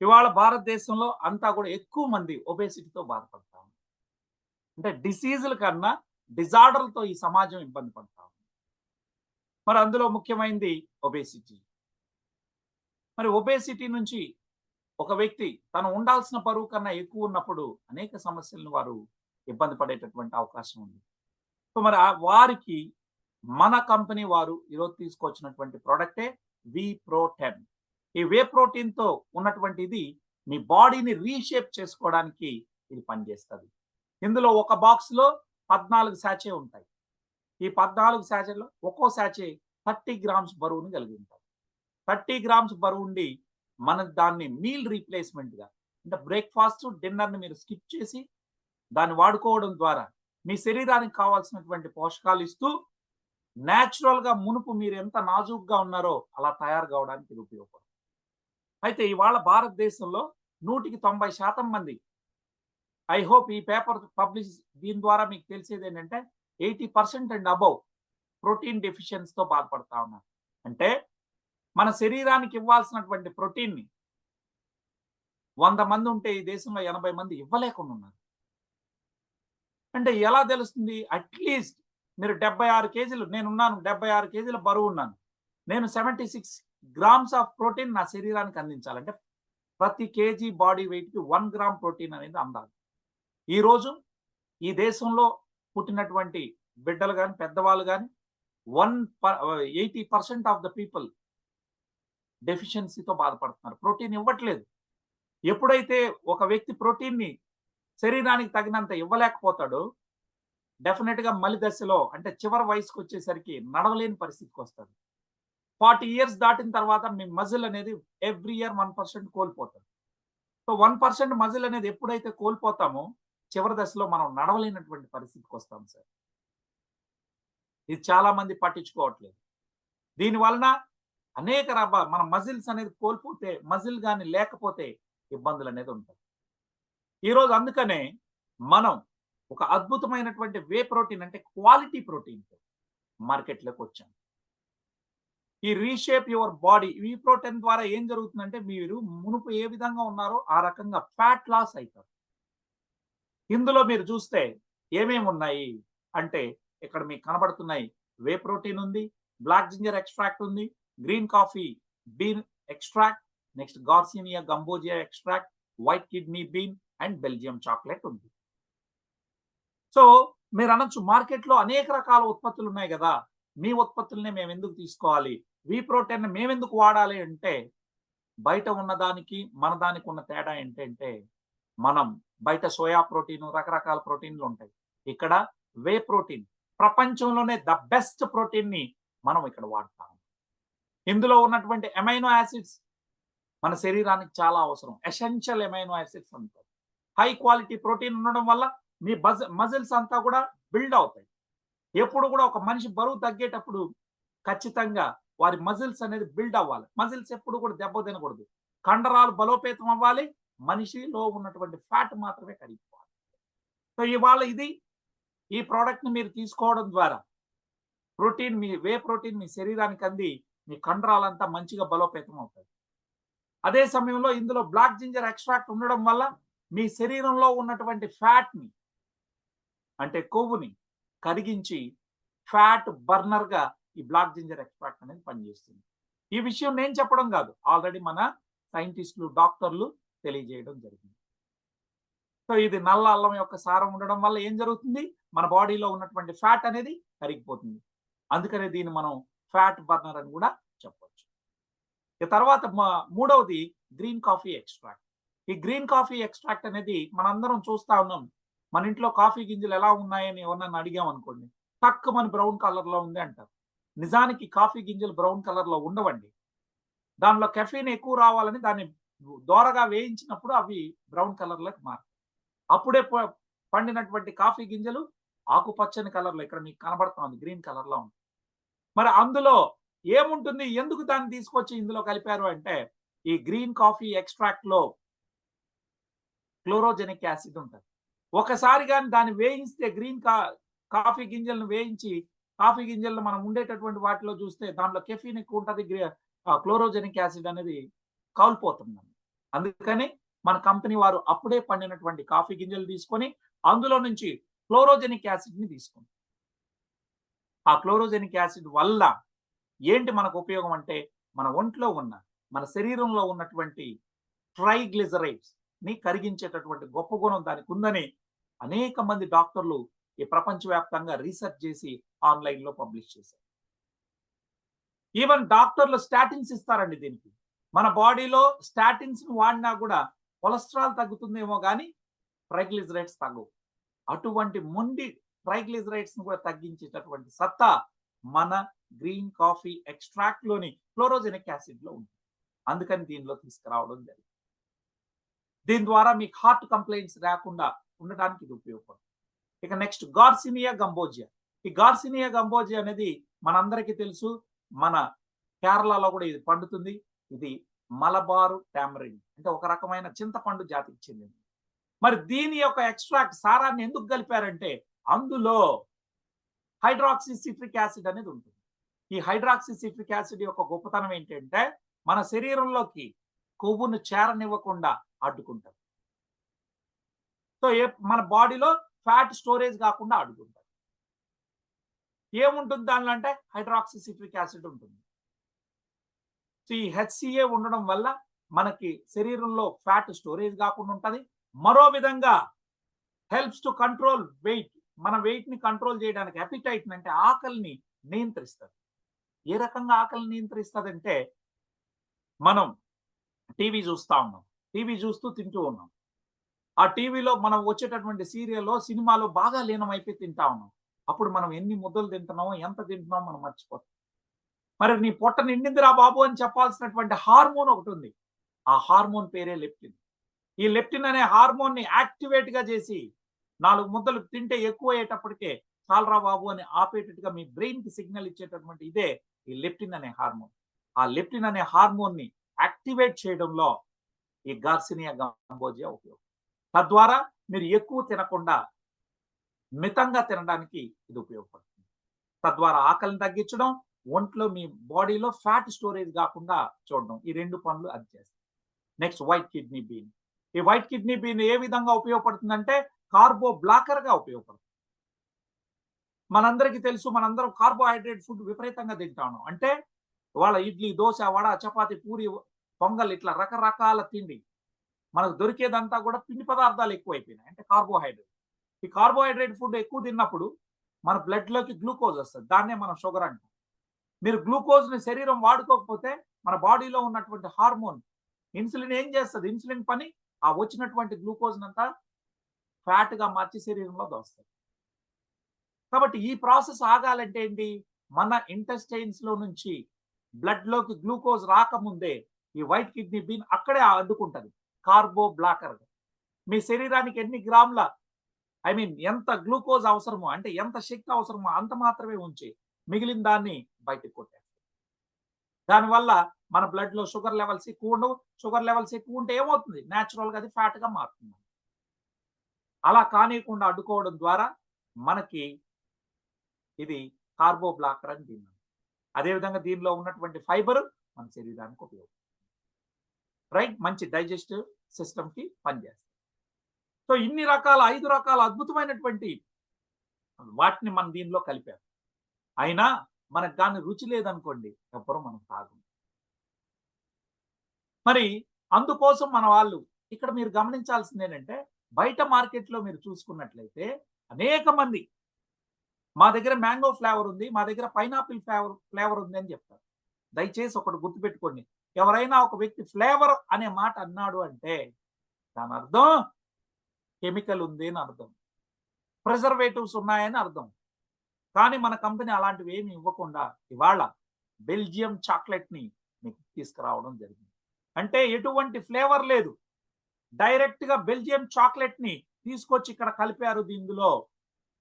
ఇవాళ భారతదేశంలో అంతా కూడా ఎక్కువ మంది ఒబేసిటీతో బాధపడతాం. అంటే డిసీజుల కన్నా డిజార్డర్లతో ఈ సమాజం ఇబ్బంది పడతాం. మరి అందులో ముఖ్యమైనది ఒబేసిటీ. మరి ఒబేసిటీ నుంచి ఒక వ్యక్తి తను ఉండాల్సిన బరువు కన్నా ఎక్కువ ఉన్నప్పుడు అనేక సమస్యలను వారు ఇబ్బంది పడేటటువంటి అవకాశం ఉంది. సో మరి వారికి మన కంపెనీ వారు ఈరోజు తీసుకొచ్చినటువంటి ప్రోడక్టే V-Pro10. ఈ వే ప్రోటీన్ తో ఉన్నటువంటి ఇది మీ బాడీని రీషేప్ చేసుకోవడానికి ఇది పనిచేస్తుంది. ఇందులో ఒక బాక్స్ లో 14 శాచే ఉంటాయి. ఈ 14 శాచేలో ఒక్కో శాచే 30 grams బరువుని కలిగి ఉంటాయి. 30 grams బరువు ఉండి మన దాన్ని మీల్ రీప్లేస్మెంట్ గా అంటే బ్రేక్ఫాస్ట్ డిన్నర్ ని మీరు స్కిప్ చేసి దాన్ని వాడుకోవడం ద్వారా మీ శరీరానికి కావాల్సినటువంటి పోషకాలు ఇస్తూ న్యాచురల్ గా మునుపు మీరు ఎంత నాజూగ్గా ఉన్నారో అలా తయారు కావడానికి ఇది ఉపయోగపడుతుంది. అయితే ఇవాళ భారతదేశంలో 190% మంది, ఐ హోప్ ఈ పేపర్ పబ్లిష్ దీని ద్వారా మీకు తెలిసేది ఏంటంటే 80% అండ్ అబౌవ్ ప్రోటీన్ డెఫిషియన్సీతో బాధపడతా ఉన్నారు. అంటే మన శరీరానికి ఇవ్వాల్సినటువంటి ప్రోటీన్ ని 100 మంది ఉంటే ఈ దేశంలో 80 మంది ఇవ్వలేకుండా ఉన్నారు. అంటే ఎలా తెలుస్తుంది? అట్లీస్ట్ మీరు 76 కేజీలు, నేనున్నాను 76 కేజీల బరువు ఉన్నాను, నేను 76 grams ఆఫ్ ప్రోటీన్ నా శరీరానికి అందించాలంటే ప్రతి కేజీ బాడీ వెయిట్ కి 1 గ్రామ్ ప్రోటీన్ అనేది అందాలి. ఈరోజు ఈ దేశంలో పుట్టినటువంటి బిడ్డలు కానీ పెద్దవాళ్ళు కానీ 80% ఆఫ్ ద పీపుల్ డెఫిషియన్సీతో బాధపడుతున్నారు, ప్రోటీన్ ఇవ్వట్లేదు. ఎప్పుడైతే ఒక వ్యక్తి ప్రోటీన్ ని శరీరానికి తగినంత ఇవ్వలేకపోతాడో డెఫినెట్ గా మలి దశలో అంటే చివరి వయసుకు వచ్చేసరికి నడవలేని పరిస్థితికి వస్తుంది. 40 years దాటిన తర్వాత మీ మజిల్ అనేది ఎవ్రీ ఇయర్ 1% కోల్పోతుంది. సో 1% మజిల్ అనేది ఎప్పుడైతే కోల్పోతామో చివరి దశలో మనం నడవలేనటువంటి పరిస్థితికి వస్తాం సార్. ఇది చాలా మంది పట్టించుకోవట్లేదు. దీని వలన అనేక మన మజిల్స్ అనేది కోల్పోతే, మజిల్ కానీ లేకపోతే ఇబ్బందులు అనేది ఉంటాయి. ఈరోజు అందుకనే మనం ఒక అద్భుతమైనటువంటి వే ప్రోటీన్ అంటే క్వాలిటీ ప్రోటీన్ మార్కెట్లోకి వచ్చాం. ఈ రీషేప్ యువర్ బాడీ V-Pro10 ద్వారా ఏం జరుగుతుందంటే మీరు మునుపు ఏ విధంగా ఉన్నారో ఆ రకంగా ఫ్యాట్ లాస్ అవుతారు. ఇందులో మీరు చూస్తే ఏమేమి ఉన్నాయి అంటే ఇక్కడ మీకు కనబడుతున్నాయి. వే ప్రోటీన్ ఉంది, బ్లాక్ జింజర్ ఎక్స్ట్రాక్ట్ ఉంది, green coffee bean extract, next garcinia cambogia extract, white kidney bean and Belgium chocolate ఉంది. సో మీరు అనొచ్చు, మార్కెట్లో అనేక రకాల ఉత్పత్తులు ఉన్నాయి కదా, మీ ఉత్పత్తుల్ని మేము ఎందుకు తీసుకోవాలి, వీ ప్రోటీన్ మేము ఎందుకు వాడాలి అంటే, బయట ఉన్నదానికి మన దానికి ఉన్న తేడా ఏంటంటే, మనం బయట సోయా ప్రోటీన్ రకరకాల ప్రోటీన్లు ఉంటాయి. ఇక్కడ వే ప్రోటీన్ ప్రపంచంలోనే ద బెస్ట్ ప్రోటీన్ ని మనం ఇక్కడ వాడతాం. ఇందులో ఉన్నటువంటి అమైనో యాసిడ్స్ మన శరీరానికి చాలా అవసరం. ఎసెన్షియల్ అమైనో యాసిడ్స్ అంటారు. హై క్వాలిటీ ప్రోటీన్ ఉండడం వల్ల మీ మజిల్స్ అంతా కూడా బిల్డ్ అవుతాయి. ఎప్పుడు కూడా ఒక మనిషి బరువు తగ్గేటప్పుడు ఖచ్చితంగా వారి మజిల్స్ అనేది బిల్డ్ అవ్వాలి. మజిల్స్ ఎప్పుడు కూడా దెబ్బ తినకూడదు. కండరాలు బలోపేతం అవ్వాలి. మనిషిలో ఉన్నటువంటి ఫ్యాట్ మాత్రమే కరిగిపోవాలి. సో ఇవాళ ఈ ప్రోడక్ట్ ని మీరు తీసుకోవడం ద్వారా ప్రోటీన్, మీ వే ప్రోటీన్ మీ శరీరానికి అంది మీ కండరాలంతా మంచిగా బలోపేతం అవుతాయి. అదే సమయంలో ఇందులో బ్లాక్ జింజర్ ఎక్స్ట్రాక్ట్ ఉండడం వల్ల మీ శరీరంలో ఉన్నటువంటి ఫ్యాట్ ని అంటే కొవ్వుని కరిగించి ఫ్యాట్ బర్నర్ గా ఈ బ్లాక్ జింజర్ ఎక్స్ట్రాక్ట్ అనేది పనిచేస్తుంది. ఈ విషయం నేను చెప్పడం కాదు, ఆల్రెడీ మన సైంటిస్టులు, డాక్టర్లు తెలియజేయడం జరిగింది. సో ఇది నల్ల అల్లం యొక్క సారం ఉండడం వల్ల ఏం జరుగుతుంది, మన బాడీలో ఉన్నటువంటి ఫ్యాట్ అనేది కరిగిపోతుంది. అందుకనే దీన్ని మనం ఫ్యాట్ బర్నర్ అని కూడా చెప్పవచ్చు. ఇక తర్వాత మూడవది గ్రీన్ కాఫీ ఎక్స్ట్రాక్ట్. ఈ గ్రీన్ కాఫీ ఎక్స్ట్రాక్ట్ అనేది మనందరం చూస్తా ఉన్నాం. మన ఇంట్లో కాఫీ గింజలు ఎలా ఉన్నాయని ఎవరన్నా అడిగాం అనుకోండి, తక్కువ మన బ్రౌన్ కలర్ లో ఉంది అంటారు. నిజానికి కాఫీ గింజలు బ్రౌన్ కలర్ లో ఉండవండి. దానిలో కెఫీన్ ఎక్కువ రావాలని దాన్ని దోరగా వేయించినప్పుడు అవి బ్రౌన్ కలర్ లోకి మారుతాయి. అప్పుడే పండినటువంటి కాఫీ గింజలు ఆకుపచ్చని కలర్ లో, ఇక్కడ మీకు కనబడుతుంది గ్రీన్ కలర్ లో ఉంది. మరి అందులో ఏముంటుంది, ఎందుకు దాన్ని తీసుకొచ్చి ఇందులో కలిపారు అంటే, ఈ గ్రీన్ కాఫీ ఎక్స్ట్రాక్ట్ లో క్లోరోజెనిక్ యాసిడ్ ఉంటుంది. ఒకసారి కానీ దాన్ని వేయిస్తే, కాఫీ గింజలను వేయించి కాఫీ గింజలను మనం ఉండేటటువంటి వాటిలో చూస్తే దాంట్లో కెఫీన్ ఎక్కువ ఉంటుంది, క్లోరోజెనిక్ యాసిడ్ అనేది కాల్పోతుంది. అందుకని మన కంపెనీ వారు అప్పుడే పండినటువంటి కాఫీ గింజలు తీసుకొని అందులో నుంచి క్లోరోజెనిక్ యాసిడ్ ని తీసుకుంటారు. ఆ క్లోరోజెనిక్ యాసిడ్ వల్ల ఏంటి మనకు ఉపయోగం అంటే, మన ఒంట్లో ఉన్న, మన శరీరంలో ఉన్నటువంటి ట్రైగ్లిజరైడ్స్ ని కరిగించేటటువంటి గొప్ప గుణం దానికి ఉందని అనేక మంది డాక్టర్లు ఈ ప్రపంచవ్యాప్తంగా రీసెర్చ్ చేసి ఆన్లైన్ లో పబ్లిష్ చేశారు. ఈవెన్ డాక్టర్లు స్టాటిన్స్ ఇస్తారండి దీనికి. మన బాడీలో స్టాటిన్స్ వాడినా కూడా కొలెస్ట్రాల్ తగ్గుతుందేమో కానీ ట్రైగ్లిజరైడ్స్ తగ్గవు. అటువంటి మొండి ట్రైగ్లిజరైడ్స్ కూడా తగ్గించేటటువంటి సత్తా మన గ్రీన్ కాఫీ ఎక్స్ట్రాక్ట్ లోని క్లోరోజెనిక్ యాసిడ్ లో ఉంది. అందుకని దీనిలో తీసుకురావడం జరిగింది. దీని ద్వారా మీకు హార్ట్ కంప్లైంట్స్ రాకుండా ఉండడానికి ఇది ఉపయోగపడుతుంది. ఇక నెక్స్ట్ గార్సినియా గంబోజియా. ఈ గార్సినియా గంబోజియా అనేది మనందరికీ తెలుసు, మన కేరళలో కూడా ఇది పండుతుంది. ఇది మలబారు టామరిన్ అంటే ఒక రకమైన చింతపండు జాతికి చెందింది. మరి దీని యొక్క ఎక్స్ట్రాక్ట్ సారాన్ని ఎందుకు కలిపారంటే, అందులో హైడ్రాక్సీ సిట్రిక్ యాసిడ్ అనేది ఉంటుంది. ఈ హైడ్రాక్సీ సిట్రిక్ యాసిడ్ యొక్క గొప్పతనం ఏంటంటే, మన శరీరంలోకి కొవ్వును చేరనివ్వకుండా అడ్డుకుంటారు. సో మన బాడీలో ఫ్యాట్ స్టోరేజ్ కాకుండా అడ్డుకుంటారు. ఏముంటుంది దానిలో అంటే హైడ్రాక్సీ సిట్రిక్ యాసిడ్ ఉంటుంది. సో ఈ హెచ్సిఏ ఉండడం వల్ల మనకి శరీరంలో ఫ్యాట్ స్టోరేజ్ కాకుండా ఉంటుంది. మరో విధంగా హెల్ప్స్ టు కంట్రోల్ వెయిట్. మన వెయిట్ ని కంట్రోల్ చేయడానికి, అపిటైట్ అంటే ఆకలిని నియంత్రిస్తుంది. ఏ రకంగా ఆకలిని నియంత్రిస్తుంది అంటే, మనం టీవీ చూస్తా ఉన్నాం, టీవీ చూస్తూ తింటూ ఉన్నాం. ఆ టీవీలో మనం వచ్చేటటువంటి సీరియల్లో, సినిమాలో బాగా లీనమైపోయి తింటా ఉన్నాం. అప్పుడు మనం ఎన్ని ముద్దలు తింటున్నామో, ఎంత తింటున్నామో మనం మర్చిపోతాం. మరి నీ పొట్ట నిండిందిరా బాబు అని చెప్పాల్సినటువంటి హార్మోన్ ఒకటి ఉంది. ఆ హార్మోన్ పేరే లెప్టిన్. ఈ లెప్టిన్ అనే హార్మోన్ ని యాక్టివేట్ గా చేసి 4 ముద్దలు తింటే ఎక్కువ అయ్యేటప్పటికే చాలరా బాబు అని ఆపేటట్టుగా మీ బ్రెయిన్ కి సిగ్నల్ ఇచ్చేటటువంటి ఇదే ఈ లెప్టిన్ అనే హార్మోన్. ఆ లెప్టిన్ అనే హార్మోన్ ని యాక్టివేట్ చేయడంలో ఈ గార్సినియా గంబోజియా ఉపయోగం. తద్వారా మీరు ఎక్కువ తినకుండా మితంగా తినడానికి ఇది ఉపయోగపడుతుంది. తద్వారా ఆకలిని తగ్గించడం, ఒంట్లో మీ బాడీలో ఫ్యాట్ స్టోరేజ్ కాకుండా చూడడం, ఈ 2 పనులు అది చేస్తాయి. Next white kidney bean. ఈ వైట్ కిడ్నీ బీన్ ఏ విధంగా ఉపయోగపడుతుందంటే, కార్బో బ్లాకర్ గా ఉపయోగపడుతుంది. మనందరికీ తెలుసు, మనందరం కార్బోహైడ్రేట్ ఫుడ్ విపరీతంగా తింటాను. అంటే వాళ్ళ ఇడ్లీ, దోశ, వడ, చపాతి, పూరి, పొంగల్ ఇట్లా రకరకాల తిండి. మనకు దొరికేదంతా కూడా పిండి పదార్థాలు ఎక్కువైపోయినాయి. అంటే కార్బోహైడ్రేట్. ఈ కార్బోహైడ్రేట్ ఫుడ్ ఎక్కువ తిన్నప్పుడు మన బ్లడ్ లోకి గ్లూకోజ్ వస్తుంది. దాన్నే మనం షుగర్ అంటాం. మీరు గ్లూకోజ్ ని శరీరం వాడుకోకపోతే మన బాడీలో ఉన్నటువంటి హార్మోన్ ఇన్సులిన్ ఏం చేస్తుంది? ఇన్సులిన్ పని ఆ వచ్చినటువంటి గ్లూకోజ్ అంతా ఫ్యాట్ గా మార్చి శరీరంలో దోస్తుంది. కాబట్టి ఈ ప్రాసెస్ ఆగాలంటే ఏంటి? మన ఇంటెస్టైన్స్ లో నుంచి బ్లడ్ లోకి గ్లూకోజ్ రాకముందే ఈ వైట్ కిడ్నీ బీన్ అక్కడే అడ్డుకుంటది కార్బో బ్లాకర్. మీ శరీరానికి ఎన్ని గ్రాముల ఎంత గ్లూకోజ్ అవసరమో, అంటే ఎంత శక్తి అవసరమో అంత మాత్రమే ఉంచి మిగిలిన దాన్ని బయటకు కొట్టేస్తుంది. దానివల్ల మన బ్లడ్ లో షుగర్ లెవెల్స్ ఎక్కువ ఉండవు. షుగర్ లెవెల్స్ ఎక్కువ ఉంటే ఏమవుతుంది? న్యాచురల్ గా అది ఫ్యాట్ గా మారుతుంది. అలా కానియకుండా అడ్డుకోవడం ద్వారా మనకి ఇది కార్బో బ్లాకర్ అని దీన్ని. అదేవిధంగా దీనిలో ఉన్నటువంటి ఫైబర్ మన శరీరానికి ఉపయోగం, రైట్, మంచి డైజెస్టివ్ సిస్టమ్ కి పనిచేస్తుంది. సో ఇన్ని రకాల 5 రకాల అద్భుతమైనటువంటి వాటిని మనం దీనిలో కలిపాం. అయినా మనకు దాని రుచి లేదనుకోండి, ఎవ్వరూ మనం తాగం. మరి అందుకోసం మన వాళ్ళు ఇక్కడ మీరు గమనించాల్సింది ఏంటంటే, బయట మార్కెట్లో మీరు చూసుకున్నట్లయితే అనేక మంది మా దగ్గర మ్యాంగో ఫ్లేవర్ ఉంది, మా దగ్గర పైనాపిల్ ఫ్లేవర్ ఉంది అని చెప్తారు. దయచేసి ఒకటి గుర్తుపెట్టుకోండి, ఎవరైనా ఒక వ్యక్తి ఫ్లేవర్ అనే మాట అన్నాడు అంటే దాని అర్థం కెమికల్ ఉంది అని అర్థం, ప్రిజర్వేటివ్స్ ఉన్నాయని అర్థం. కానీ మన కంపెనీ అలాంటివి ఏమి ఇవ్వకుండా ఇవాళ బెల్జియం చాక్లెట్ ని మీకు తీసుకురావడం జరిగింది. అంటే ఎటువంటి ఫ్లేవర్ లేదు, డైరెక్ట్ గా బెల్జియం చాక్లెట్ ని తీసుకొచ్చి ఇక్కడ కలిపారు దీనిలో.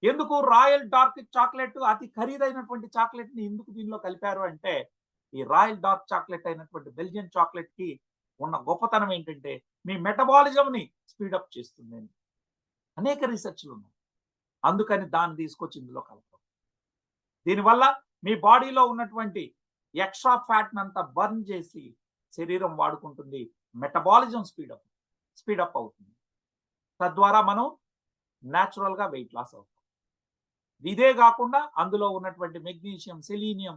ఎందుకు రాయల్ డార్క్ చాక్లెట్ అతి ఖరీదైనటువంటి చాక్లెట్ ని ఎందుకు దీనిలో కలిపారు అంటే, ఈ రాయల్ డార్క్ చాక్లెట్ అయినటువంటి బెల్జియం చాక్లెట్ కి ఉన్న గొప్పతనం ఏంటంటే మీ మెటబాలిజం ని స్పీడప్ చేస్తుంది. అనేక రీసెర్చ్లు ఉన్నాయి, అందుకని దాన్ని తీసుకొచ్చి ఇందులో కలపడం. దీనివల్ల మీ బాడీలో ఉన్నటువంటి ఎక్స్ట్రా ఫ్యాట్ అంతా బర్న్ చేసి శరీరం వాడుకుంటుంది, మెటబాలిజం స్పీడప్ అవుతుంది. తద్వారా మనం న్యాచురల్ గా వెయిట్ లాస్ అవుతాం. ఇదే కాకుండా అందులో ఉన్నటువంటి మెగ్నీషియం, సెలీనియం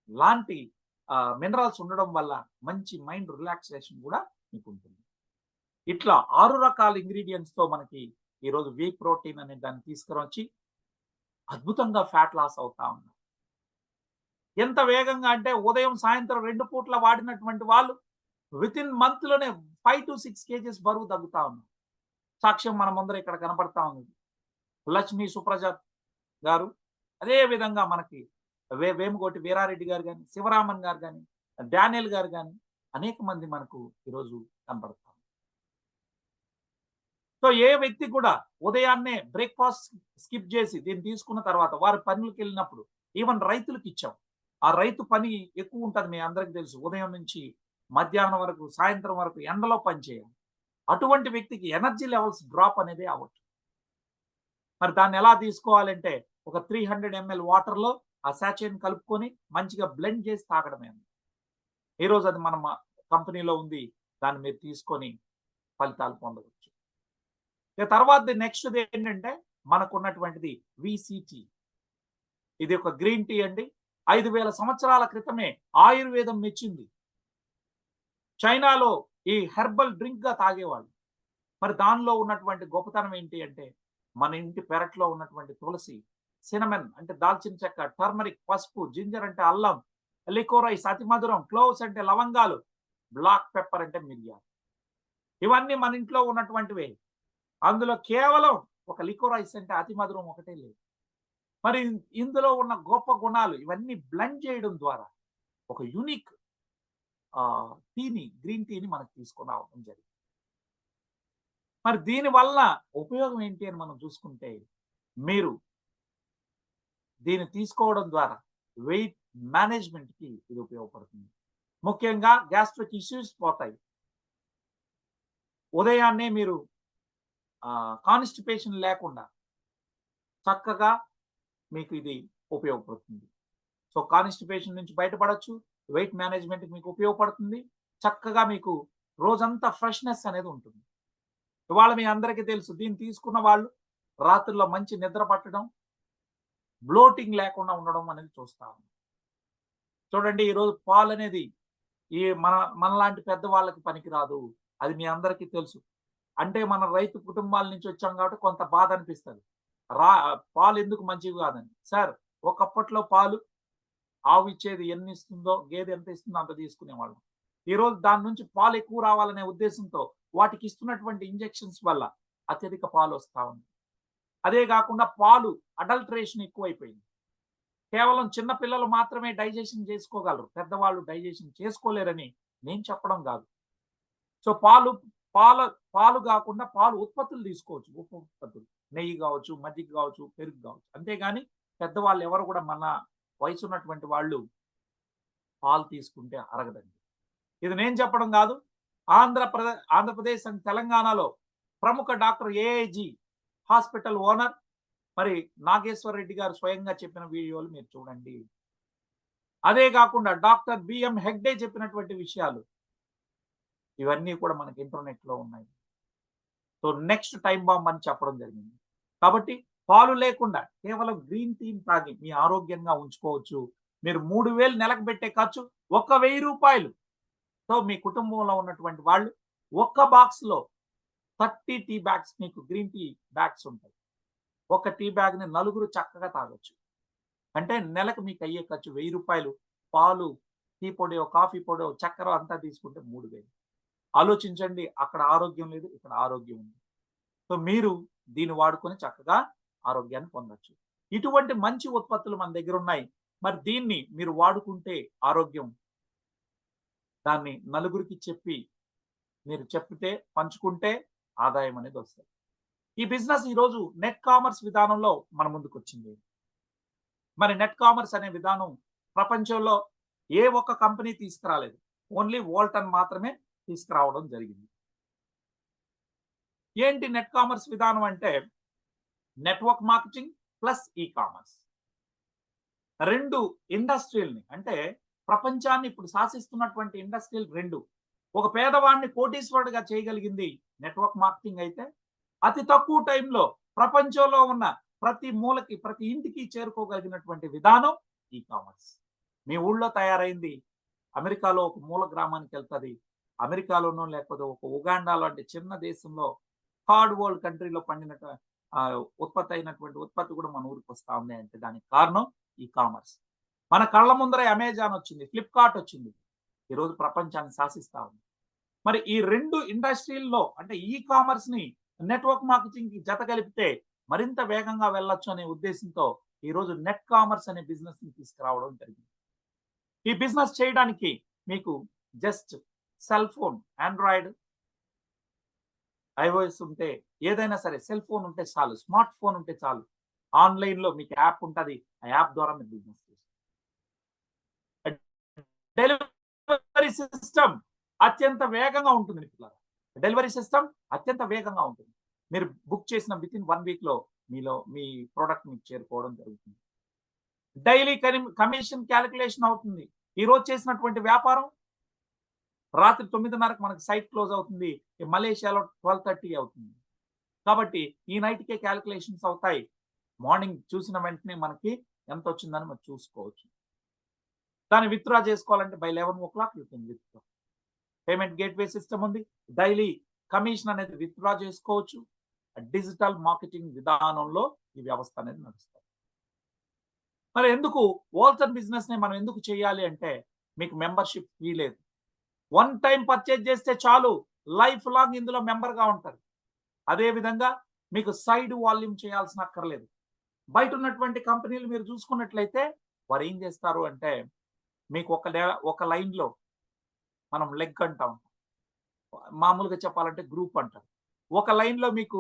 లాంటి మినరల్స్ ఉండడం వల్ల మంచి మైండ్ రిలాక్సేషన్ కూడా మీకు ఉంటుంది. ఇట్లా 6 రకాల ఇంగ్రీడియంట్స్ తో మనకి ఈరోజు వీ ప్రోటీన్ అనే దాన్ని తీసుకురొచ్చి అద్భుతంగా ఫ్యాట్ లాస్ అవుతా ఉన్నారు. ఎంత వేగంగా అంటే ఉదయం సాయంత్రం 2 పూట్ల వాడినటువంటి వాళ్ళు విత్ ఇన్ మంత్ లోనే 5 to 6 kgs బరువు తగ్గుతా ఉన్నారు. సాక్ష్యం మన ముందర ఇక్కడ కనపడతా ఉంది. లక్ష్మీ సుప్రజాత్ గారు, అదే విధంగా మనకి వేముగోటి వీరారెడ్డి గారు కానీ, శివరామన్ గారు కానీ, డానియల్ గారు కానీ అనేక మంది మనకు ఈరోజు కనపడతాం. సో ఏ వ్యక్తి కూడా ఉదయాన్నే బ్రేక్ఫాస్ట్ స్కిప్ చేసి దీన్ని తీసుకున్న తర్వాత వారి పనులకు వెళ్ళినప్పుడు, ఈవెన్ రైతులకు ఇచ్చాం. ఆ రైతు పని ఎక్కువ ఉంటుంది, మీ అందరికి తెలుసు. ఉదయం నుంచి మధ్యాహ్నం వరకు, సాయంత్రం వరకు ఎండలో పని చేయాలి. అటువంటి వ్యక్తికి ఎనర్జీ లెవెల్స్ డ్రాప్ అనేది అవ్వచ్చు. మరి దాన్ని ఎలా తీసుకోవాలంటే ఒక 300 ml వాటర్లో ఆ సాచెట్ని కలుపుకొని మంచిగా బ్లెండ్ చేసి తాగడమే. ఈరోజు అది మన కంపెనీలో ఉంది, దాన్ని మీరు తీసుకొని ఫలితాలు పొందవచ్చు. ఇక తర్వాత నెక్స్ట్ ఏంటంటే మనకున్నటువంటిది విసిటి. ఇది ఒక గ్రీన్ టీ అండి. 5000 సంవత్సరాల క్రితమే ఆయుర్వేదం మెచ్చింది. చైనాలో ఈ హెర్బల్ డ్రింక్ గా తాగేవాళ్ళు. మరి దానిలో ఉన్నటువంటి గొప్పతనం ఏంటి అంటే, మన ఇంటి పెరట్లో ఉన్నటువంటి తులసి, సినమన్ అంటే దాల్చిన చెక్క, టర్మరిక్ పసుపు, జింజర్ అంటే అల్లం, లికోరైస్ అతి మధురం, క్లోవ్స్ అంటే లవంగాలు, బ్లాక్ పెప్పర్ అంటే మిరియాలు. ఇవన్నీ మన ఇంట్లో ఉన్నటువంటివే. అందులో కేవలం ఒక లికోరైస్ అంటే అతి మధురం ఒకటే లేదు. మరి ఇందులో ఉన్న గొప్ప గుణాలు ఇవన్నీ బ్లెండ్ చేయడం ద్వారా ఒక యూనిక్ గ్రీన్ టీని మనకు తీసుకొని రావడం జరిగింది. మరి దీని వల్ల ఉపయోగం ఏంటి అని మనం చూసుకుంటే, మీరు దీన్ని తీసుకోవడం ద్వారా వెయిట్ మేనేజ్మెంట్ కి ఇది ఉపయోగపడుతుంది. ముఖ్యంగా గ్యాస్ట్రిక్ ఇష్యూస్ పోతాయి. ఉదయాన్నే మీరు కాన్స్టిపేషన్ లేకుండా చక్కగా మీకు ఇది ఉపయోగపడుతుంది. సో కాన్స్టిపేషన్ నుంచి బయటపడవచ్చు, వెయిట్ మేనేజ్మెంట్ మీకు ఉపయోగపడుతుంది. చక్కగా మీకు రోజంతా ఫ్రెష్నెస్ అనేది ఉంటుంది. ఇవాళ మీ అందరికీ తెలుసు, దీన్ని తీసుకున్న వాళ్ళు రాత్రుల్లో మంచి నిద్ర పట్టడం, బ్లోటింగ్ లేకుండా ఉండడం అనేది చూస్తా ఉన్నాం. చూడండి, ఈరోజు పాలు అనేది ఈ మనలాంటి పెద్ద వాళ్ళకి పనికిరాదు. అది మీ అందరికీ తెలుసు. అంటే మన రైతు కుటుంబాల నుంచి వచ్చాం కాబట్టి కొంత బాధ అనిపిస్తది. రా పాలు ఎందుకు మంచివి కాదని. సార్, ఒకప్పట్లో పాలు ఆవు ఇచ్చేది ఎన్ని ఇస్తుందో, గేదె ఎంత ఇస్తుందో అంత తీసుకునేవాళ్ళం. ఈరోజు దాని నుంచి పాలు ఎక్కువ రావాలనే ఉద్దేశంతో వాటికి ఇస్తున్నటువంటి ఇంజెక్షన్స్ వల్ల అత్యధిక పాలు వస్తా ఉంది. అదే కాకుండా పాలు అడల్టరేషన్ ఎక్కువైపోయింది. కేవలం చిన్న పిల్లలు మాత్రమే డైజెషన్ చేసుకోగలరు, పెద్దవాళ్ళు డైజెషన్ చేసుకోలేరని నేను చెప్పడం కాదు. సో పాలు కాకుండా పాలు ఉత్పత్తులు తీసుకోవచ్చు, ఉప ఉత్పత్తులు, నెయ్యి కావచ్చు, మజ్జిగ కావచ్చు, పెరుగు కావచ్చు. అంతేగాని పెద్దవాళ్ళు ఎవరు కూడా, మన వయసు ఉన్నటువంటి వాళ్ళు పాలు తీసుకుంటే అరగదండి. ఇది నేను చెప్పడం కాదు. ఆంధ్రప్రదేశ్ అండ్ తెలంగాణలో ప్రముఖ డాక్టర్ ఏఐజీ హాస్పిటల్ ఓనర్ మరి నాగేశ్వర్ రెడ్డి గారు స్వయంగా చెప్పిన వీడియోలు మీరు చూడండి. అదే కాకుండా డాక్టర్ బిఎం హెగ్డే చెప్పినటువంటి విషయాలు ఇవన్నీ కూడా మనకి ఇంటర్నెట్ లో ఉన్నాయి. సో నెక్స్ట్ టైం బాంబ్ అని చెప్పడం జరిగింది. కాబట్టి పాలు లేకుండా కేవలం గ్రీన్ టీ తాగి మీ ఆరోగ్యంగా ఉంచుకోవచ్చు. మీరు 3000 నెలకు పెట్టే ఖర్చు 1000 రూపాయలు. సో మీ కుటుంబంలో ఉన్నటువంటి వాళ్ళు ఒక్క బాక్స్ లో 30 టీ బ్యాగ్స్, మీకు గ్రీన్ టీ బ్యాగ్స్ ఉంటాయి. ఒక టీ బ్యాగ్ ని నలుగురు చక్కగా తాగొచ్చు. అంటే నెలకు మీకు అయ్యే ఖర్చు 1000 రూపాయలు. పాలు, టీ పొడి, కాఫీ పొడి, చక్కెర అంతా తీసుకుంటే 3000. ఆలోచించండి, అక్కడ ఆరోగ్యం లేదు, ఇక్కడ ఆరోగ్యం ఉంది. సో మీరు దీన్ని వాడుకొని చక్కగా ఆరోగ్యాన్ని పొందొచ్చు. ఇటువంటి మంచి ఉత్పత్తులు మన దగ్గర ఉన్నాయి. మరి దీన్ని మీరు వాడుకుంటే ఆరోగ్యం, దాన్ని నలుగురికి చెప్పి, మీరు చెప్పితే, పంచుకుంటే ఆదాయం అనేది వస్తుంది. ఈ బిజినెస్ ఈరోజు నెట్ కామర్స్ విధానంలో మన ముందుకు వచ్చింది. మరి నెట్ కామర్స్ అనే విధానం ప్రపంచంలో ఏ ఒక్క కంపెనీ తీసుకురాలేదు. ఓన్లీ వోల్టన్ మాత్రమే తీసుకురావడం జరిగింది. ఏంటి నెట్ కామర్స్ విధానం అంటే, network marketing plus e commerce. రెండు ఇండస్ట్రీల్ని, అంటే ప్రపంచాన్ని ఇప్పుడు శాసిస్తున్నటువంటి ఇండస్ట్రీలు రెండు. ఒక పేదవాడిని కోటీశ్వరుడిగా చేయగలిగింది నెట్వర్క్ మార్కెటింగ్ అయితే, అతి తక్కువ టైంలో ప్రపంచంలో ఉన్న ప్రతి మూలకి, ప్రతి ఇంటికి చేరుకోగలిగినటువంటి విధానం ఈ కామర్స్. మీ ఊళ్ళో తయారైంది అమెరికాలో ఒక మూల గ్రామానికి వెళ్తుంది. అమెరికాలోనో లేకపోతే ఒక ఉగాండా లాంటి చిన్న దేశంలో, థర్డ్ వరల్డ్ కంట్రీలో పండిన ఉత్పత్తి అయినటువంటి ఉత్పత్తి కూడా మన ఊరికి వస్తా ఉంది అంటే దానికి కారణం ఈ కామర్స్. మన కళ్ళ ముందరే అమెజాన్ వచ్చింది, ఫ్లిప్కార్ట్ వచ్చింది, ఈరోజు ప్రపంచాన్ని శాసిస్తా ఉంది. మరి ఈ రెండు ఇండస్ట్రీల్లో, అంటే ఈ కామర్స్ ని నెట్వర్క్ మార్కెటింగ్ కి జత కలిపితే మరింత వేగంగా వెళ్ళొచ్చు అనే ఉద్దేశంతో ఈరోజు నెట్ కామర్స్ అనే బిజినెస్ ని తీసుకురావడం జరిగింది. ఈ బిజినెస్ చేయడానికి మీకు just cell phone, Android, iOS ఉంటే, ఏదైనా సరే సెల్ ఫోన్ ఉంటే చాలు, స్మార్ట్ ఫోన్ ఉంటే చాలు. ఆన్లైన్ లో మీకు యాప్ ఉంటుంది, ఆ యాప్ ద్వారా మీరు బిజినెస్ చేస్తారు. డెలివరీ సిస్టమ్ అత్యంత వేగంగా ఉంటుంది. డెలివరీ సిస్టమ్ అత్యంత వేగంగా ఉంటుంది. మీరు బుక్ చేసిన విత్ ఇన్ 1 వీక్ లో మీ ప్రోడక్ట్ మీకు చేరుకోవడం జరుగుతుంది. డైలీ కమిషన్ క్యాలిక్యులేషన్ అవుతుంది. ఈ రోజు చేసినటువంటి వ్యాపారం రాత్రి 9:30కి మనకి సైట్ క్లోజ్ అవుతుంది. మలేషియాలో 12:30 అవుతుంది. కాబట్టి ఈ నైట్కే క్యాలిక్యులేషన్స్ అవుతాయి. మార్నింగ్ చూసిన వెంటనే మనకి ఎంత వచ్చిందని మనం చూసుకోవచ్చు. దాన్ని విత్డ్రా చేసుకోవాలంటే by 11 o'clock you can withdraw. Payment gateway system ఉంది. డైలీ కమిషన్ అనేది విత్డ్రా చేసుకోవచ్చు. డిజిటల్ మార్కెటింగ్ విధానంలో ఈ వ్యవస్థ అనేది నడుస్తుంది. మరి ఎందుకు హోల్సేల్ బిజినెస్ ని మనం ఎందుకు చేయాలి అంటే, మీకు మెంబర్షిప్ ఫీ లేదు. 1 టైం పర్చేజ్ చేస్తే చాలు, లైఫ్ లాంగ్ ఇందులో మెంబర్ గా ఉంటారు. అదే విధంగా మీకు సైడ్ వాల్యూమ్ చేయాల్సిన అక్కర్లేదు. బయట ఉన్నటువంటి కంపెనీలు మీరు చూసుకున్నట్లయితే వారు ఏం చేస్తారు అంటే, మీకు ఒక లైన్ లో, మనం లెగ్ అంటాం, మామూలుగా చెప్పాలంటే గ్రూప్ అంటారు. ఒక లైన్ లో మీకు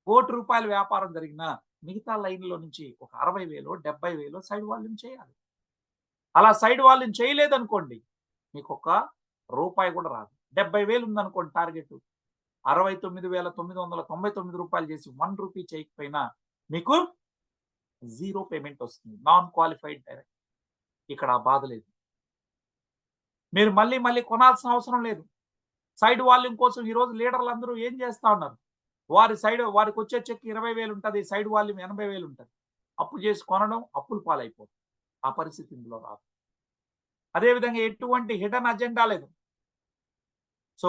₹1,00,00,000 వ్యాపారం జరిగినా మిగతా లైన్ లో నుంచి ఒక 60,000 70,000 సైడ్ వాల్యూమ్ చేయాలి. అలా సైడ్ వాల్యూమ్ చేయలేదనుకోండి, మీకు ₹1 కూడా రాదు. 70,000 ఉందనుకోండి టార్గెట్, ₹69,999 చేసి ₹1 చేయకపోయినా మీకు 0 పేమెంట్ వస్తుంది. Non qualified direct. ఇక్కడ ఆ బాధ లేదు. మీరు మళ్ళీ కొనాల్సిన అవసరం లేదు. సైడ్ వాల్యూమ్ కోసం ఈరోజు లీడర్లు అందరూ ఏం చేస్తా ఉన్నారు, వారికి వచ్చే చెక్ 20,000 ఉంటుంది, సైడ్ వాల్యూమ్ 80,000 ఉంటుంది. అప్పు చేసి కొనడం, అప్పులు పాలైపోతుంది. ఆ పరిస్థితి ఇందులో రాదు. అదేవిధంగా ఎటువంటి హిడెన్ అజెండా లేదు. సో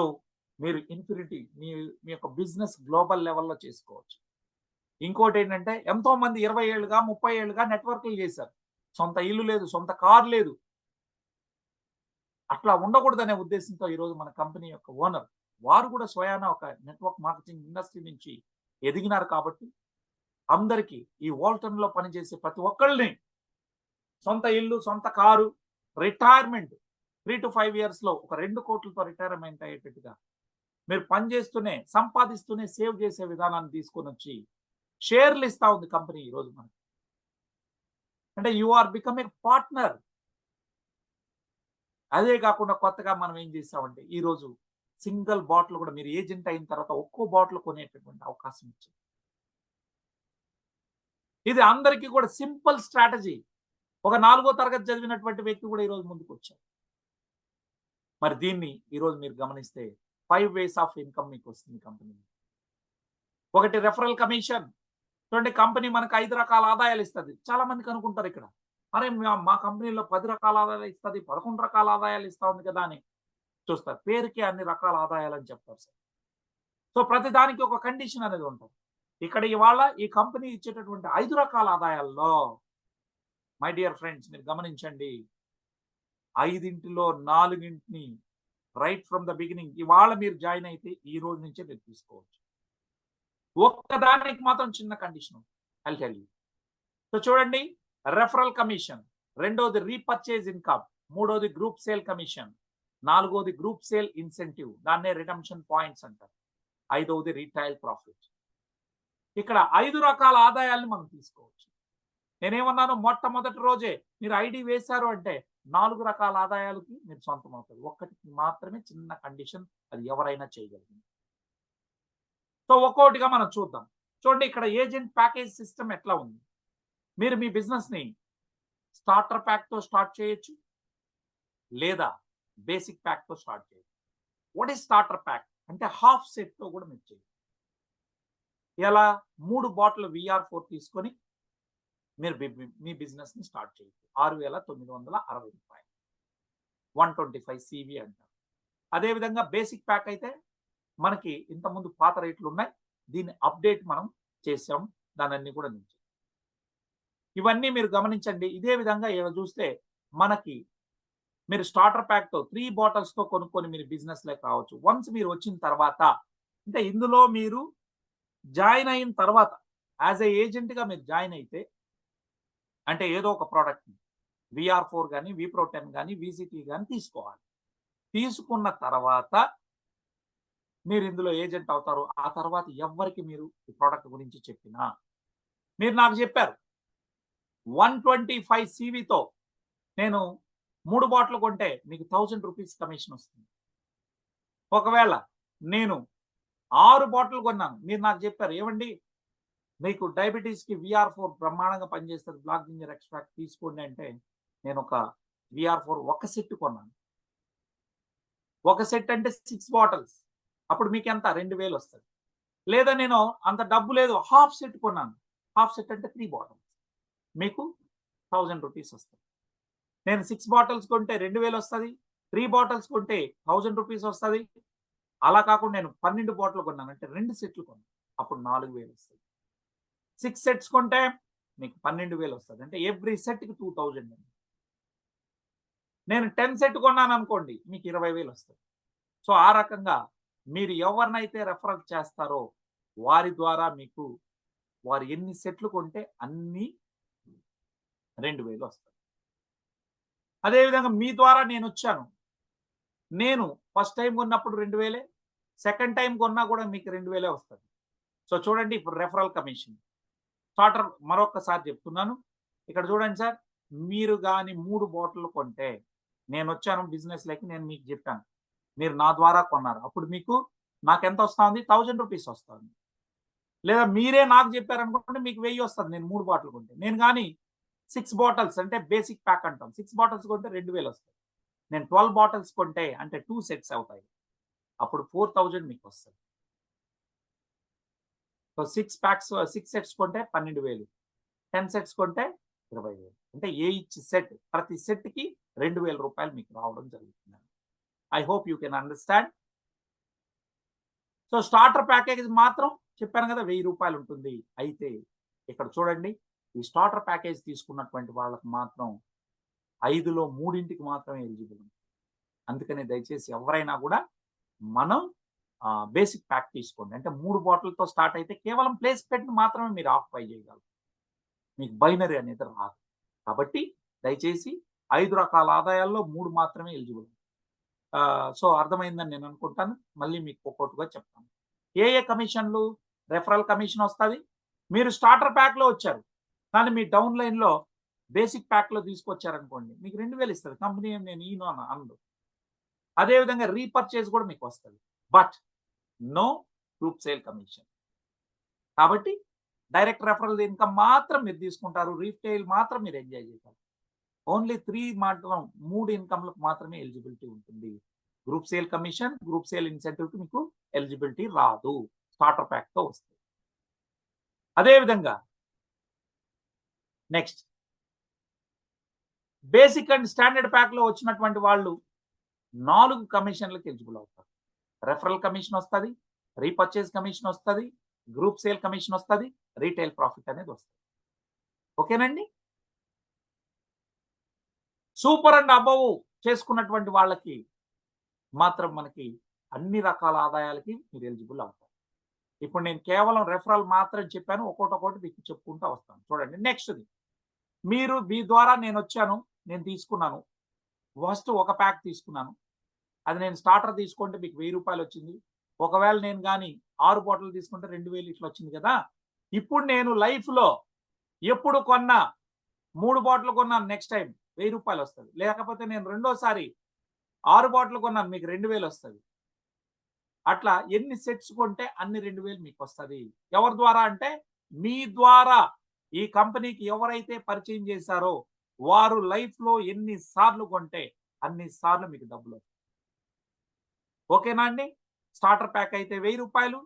మీరు ఇన్ఫినిటీ మీ యొక్క బిజినెస్ గ్లోబల్ లెవెల్లో చేసుకోవచ్చు. ఇంకోటి ఏంటంటే ఎంతో మంది 20 ఏళ్ళుగా 30 ఏళ్ళుగా నెట్వర్క్లు చేశారు. సొంత ఇల్లు లేదు, సొంత కారు లేదు. అట్లా ఉండకూడదనే ఉద్దేశంతో ఈరోజు మన కంపెనీ యొక్క ఓనర్ వారు కూడా స్వయాన ఒక నెట్వర్క్ మార్కెటింగ్ ఇండస్ట్రీ నుంచి ఎదిగినారు. కాబట్టి అందరికీ ఈ వాల్టన్ లో పనిచేసే ప్రతి ఒక్కళ్ళని సొంత ఇల్లు, సొంత కారు, రిటైర్మెంట్ 3 to 5 years లో ఒక 2 కోట్లతో రిటైర్మెంట్ అయ్యేటట్టుగా మీరు పనిచేస్తూనే సంపాదిస్తూనే సేవ్ చేసే విధానాన్ని తీసుకొని వచ్చి షేర్లు ఇస్తా ఉంది కంపెనీ ఈరోజు మనకి. అంటే you are become a partner. అదే కాకుండా కొత్తగా మనం ఏం చేస్తామంటే ఈరోజు సింగిల్ బాటిల్ కూడా మీరు ఏజెంట్ అయిన తర్వాత ఒక్కో బాటిల్ కొనేటటువంటి అవకాశం ఇచ్చింది. ఇది అందరికీ కూడా సింపుల్ స్ట్రాటజీ. ఒక 4వ తరగతి చదివినటువంటి వ్యక్తి కూడా ఈరోజు ముందుకు వచ్చారు. మరి దీన్ని ఈరోజు మీరు గమనిస్తే 5 ways ఆఫ్ ఇన్కమ్ మీకు వస్తుంది కంపెనీ. ఒకటి రెఫరల్ కమిషన్. చూడండి, కంపెనీ మనకు 5 రకాల ఆదాయాలు ఇస్తుంది. చాలా మందికి అనుకుంటారు ఇక్కడ, అరే మా కంపెనీలో 10 రకాల ఆదాయాలు ఇస్తుంది, 11 రకాల ఆదాయాలు ఇస్తా ఉంది కదా అని చూస్తారు. పేరుకే అన్ని రకాల ఆదాయాలు అని చెప్తారు సార్. సో ప్రతి దానికి ఒక కండిషన్ అనేది ఉంటుంది. ఇక్కడ ఇవాళ ఈ కంపెనీ ఇచ్చేటటువంటి 5 రకాల ఆదాయాల్లో మై డియర్ ఫ్రెండ్స్ మీరు గమనించండి, 5 4 రైట్ ఫ్రమ్ ద బిగినింగ్ ఇవాళ మీరు జాయిన్ అయితే ఈ రోజు నుంచే మీరు తీసుకోవచ్చు. ఒక్కదానికి మాత్రం చిన్న condition I tell you. So చూడండి, రెఫరల్ కమిషన్, రెండోది రీపర్చేజ్ ఇన్కమ్, మూడోది గ్రూప్ సేల్ కమిషన్, నాలుగోది గ్రూప్ సేల్ ఇన్సెంటివ్, దాన్నే రిడమ్షన్ పాయింట్స్ అంటారు, ఐదవది రీటైల్ ప్రాఫిట్. ఇక్కడ 5 రకాల ఆదాయాలను మనం తీసుకోవచ్చు. నేనేమన్నాను, మొట్టమొదటి రోజే మీరు ఐడి వేశారు అంటే 4 రకాల ఆదాయాలకి మీరు సొంతం అవుతుంది. ఒక్కటికి మాత్రమే చిన్న కండిషన్, అది ఎవరైనా చేయగలిగింది. సో ఒక్కొక్కటిగా మనం చూద్దాం. చూడండి, ఇక్కడ ఏజెంట్ ప్యాకేజ్ సిస్టమ్ ఎట్లా ఉంది. మీరు మీ బిజినెస్ ని స్టార్టర్ ప్యాక్ తో స్టార్ట్ చేయొచ్చు, లేదా బేసిక్ ప్యాక్ తో స్టార్ట్ చేయొచ్చు. వాట్ ఈస్ స్టార్టర్ ప్యాక్ అంటే హాఫ్ సెట్ తో కూడా మీరు చేయొచ్చు. ఇలా 3 బాటిల్ VR4 తీసుకొని మీరు మీ బిజినెస్ ని స్టార్ట్ చేయొచ్చు. 6,960 రూపాయలు, 125 CV అంటారు. అదేవిధంగా బేసిక్ ప్యాక్ అయితే మనకి ఇంతకుముందు పాత రేట్లు ఉన్నాయి, దీన్ని అప్డేట్ మనం చేసాం, దానన్నీ కూడా నుంచి. ఇవన్నీ మీరు గమనించండి. ఇదే విధంగా ఇలా చూస్తే మనకి మీరు స్టార్టర్ ప్యాక్ తో 3 బాటిల్స్ తో కొనుక్కొని మీరు బిజినెస్ లైక్ రావచ్చు. వన్స్ మీరు వచ్చిన తర్వాత, అంటే ఇందులో మీరు జాయిన్ అయిన తర్వాత యాజ్ ఏ ఏజెంట్ గా మీరు జాయిన్ అయితే, అంటే ఏదో ఒక ప్రోడక్ట్ VR4 కానీ V-Pro10 కానీ VCT కానీ తీసుకోవాలి. తీసుకున్న తర్వాత మీరు ఇందులో ఏజెంట్ అవుతారు. ఆ తర్వాత ఎవరికి మీరు ఈ ప్రోడక్ట్ గురించి చెప్పినా, మీరు నాకు చెప్పారు 125 CVతో నేను 3 బాటిల్ కొంటే మీకు 1000 రూపీస్ కమిషన్ వస్తుంది. ఒకవేళ నేను 6 బాటిల్ కొన్నాను, మీరు నాకు చెప్పారు ఏమండి మీకు డయాబెటీస్ కి VR4 బ్రహ్మాండంగా పనిచేస్తుంది, బ్లాక్ జింజర్ ఎక్స్ట్రాక్ట్ తీసుకోండి అంటే, నేను ఒక VR4 ఒక సెట్ కొన్నాను. ఒక సెట్ అంటే 6 బాటిల్స్, అప్పుడు మీకు ఎంత 2,000 వస్తుంది. లేదా నేను అంత డబ్బు లేదు, హాఫ్ సెట్ కొన్నాను, హాఫ్ సెట్ అంటే 3 బాటిల్స్, మీకు 1000 రూపీస్ వస్తుంది. నేను 6 బాటిల్స్ కొంటే 2,000 వస్తుంది, 3 బాటిల్స్ కొంటే 1000 రూపీస్ వస్తుంది. అలా కాకుండా నేను 12 బాటిల్ కొన్నాను అంటే 2 సెట్లు కొన్నాను, అప్పుడు 4,000 వస్తుంది. 6 సెట్స్ కొంటే మీకు 12,000 వస్తుంది, అంటే ఎవ్రీ సెట్ కి 2,000 అండి. నేను 10 సెట్ కొన్నాను అనుకోండి, మీకు 20,000 వస్తుంది. సో ఆ రకంగా మీరు ఎవరినైతే రెఫరల్ చేస్తారో వారి ద్వారా మీకు వారు ఎన్ని సెట్లు కొంటే అన్ని 2,000 వస్తుంది. అదేవిధంగా మీ ద్వారా నేను వచ్చాను, నేను ఫస్ట్ టైం కొన్నప్పుడు 2,000, సెకండ్ టైం కొన్నా కూడా మీకు 2,000 వస్తుంది. సో చూడండి, ఇప్పుడు రెఫరల్ కమిషన్ స్టార్టర్ మరొకసారి చెప్తున్నాను. ఇక్కడ చూడండి సార్, మీరు కానీ 3 బాటిల్ కొంటే, నేను వచ్చాను బిజినెస్ లైక్ నేను మీకు చెప్పాను, మీరు నా ద్వారా కొన్నారు, అప్పుడు మీకు నాకు ఎంత వస్తుంది, 1000 రూపీస్ వస్తుంది. లేదా మీరే నాకు చెప్పారనుకుంటే మీకు 1000 వస్తుంది. నేను 3 బాటిల్ కొంటే, నేను కానీ 6 బాటిల్స్ అంటే బేసిక్ ప్యాక్ అంటాం, 6 బాటిల్స్ కొంటే 2,000 వస్తుంది. నేను 12 బాటిల్స్ కొంటే అంటే 2 సెట్స్ అవుతాయి, అప్పుడు 4,000 మీకు వస్తుంది. సో 6 సెట్స్ కొంటే 12,000, 10 సెట్స్ కొంటే 20,000. అంటే ఏ ఇచ్ సెట్, ప్రతి సెట్కి 2,000 రూపాయలు మీకు రావడం జరుగుతుంది. I hope you can understand. So starter package మాత్రం చెప్పాను కదా 1,000 రూపాయలు ఉంటుంది. అయితే ఇక్కడ చూడండి, ఈ స్టార్టర్ ప్యాకేజ్ తీసుకున్నటువంటి వాళ్ళకి మాత్రం 5లో 3కి మాత్రమే ఎలిజిబుల్. అందుకని దయచేసి ఎవరైనా కూడా మనం బేసిక్ ప్యాక్ తీసుకోండి. అంటే 3 బాటిల్తో స్టార్ట్ అయితే కేవలం ప్లేస్మెంట్ మాత్రమే మీరు ఆక్యుపై చేయగలరు. మీకు బైనరీ అనేది రాదు. కాబట్టి దయచేసి 5 రకాల ఆదాయాల్లో 3 మాత్రమే ఎలిజిబుల్. సో అర్థమైందని నేను అనుకుంటాను. మళ్ళీ మీకు ఒక్కొక్కటిగా చెప్తాను. ఏ కమిషన్లు? రెఫరల్ కమిషన్ వస్తుంది. మీరు స్టార్టర్ ప్యాక్లో వచ్చారు, కానీ మీ డౌన్ లైన్లో బేసిక్ ప్యాక్లో తీసుకొచ్చారనుకోండి, మీకు 2,000 ఇస్తుంది. కంపెనీ ఏం నేను ఈనో అనదు. అదేవిధంగా రీపర్చేజ్ కూడా మీకు వస్తుంది. But no group sale commission. కాబట్టి డైరెక్ట్ రెఫరల్ ఇన్కమ్ మాత్రం మీరు తీసుకుంటారు. రీటైల్ మాత్రం మీరు ఎంజాయ్ చేస్తారు. ఓన్లీ 3 ఇన్కమ్లకు మాత్రమే ఎలిజిబిలిటీ ఉంటుంది. Group sale commission, group sale ఇన్సెంటివ్కి మీకు ఎలిజిబిలిటీ రాదు. స్టార్టర్ ప్యాక్తో వస్తుంది. అదేవిధంగా నెక్స్ట్ బేసిక్ అండ్ స్టాండర్డ్ ప్యాక్లో వచ్చినటువంటి వాళ్ళు 4 కమిషన్లకు ఎలిజిబుల్ అవుతారు. రెఫరల్ కమిషన్ వస్తుంది, రీపర్చేజ్ కమిషన్ వస్తుంది, గ్రూప్ సేల్ కమిషన్ వస్తుంది, రీటైల్ ప్రాఫిట్ అనేది వస్తుంది. ఓకేనండి. సూపర్ అండ్ అబవ్ చేసుకున్నటువంటి వాళ్ళకి మాత్రం మనకి అన్ని రకాల ఆదాయాలకి మీరు ఎలిజిబుల్ అవుతారు. ఇప్పుడు నేను కేవలం రెఫరల్ మాత్రం చెప్పాను. ఒక్కొక్కటి మీకు చెప్పుకుంటూ వస్తాను. చూడండి, నెక్స్ట్ది మీరు మీ ద్వారా నేను వచ్చాను, నేను తీసుకున్నాను. ఫస్ట్ ఒక ప్యాక్ తీసుకున్నాను. అది నేను స్టార్టర్ తీసుకుంటే మీకు 1,000 రూపాయలు వచ్చింది. ఒకవేళ నేను కానీ 6 బాటిల్ తీసుకుంటే 2,000 ఇట్లా వచ్చింది కదా. ఇప్పుడు నేను లైఫ్లో ఎప్పుడు కొన్నా 3 బాటిల్ కొన్నాను, నెక్స్ట్ టైం 1,000 రూపాయలు వస్తుంది. లేకపోతే నేను రెండోసారి 6 బాటిల్ కొన్నాను, మీకు 2,000 వస్తుంది. అట్లా ఎన్ని సెట్స్ కొంటే అన్ని 2,000 మీకు వస్తుంది. ఎవరి ద్వారా అంటే మీ ద్వారా ఈ కంపెనీకి ఎవరైతే పరిచయం చేశారో వారు లైఫ్లో ఎన్ని సార్లు కొంటే అన్ని సార్లు మీకు డబ్బులు వస్తాయి. ఓకేనా అండి. స్టార్టర్ ప్యాక్ అయితే 1,000 రూపాయలు,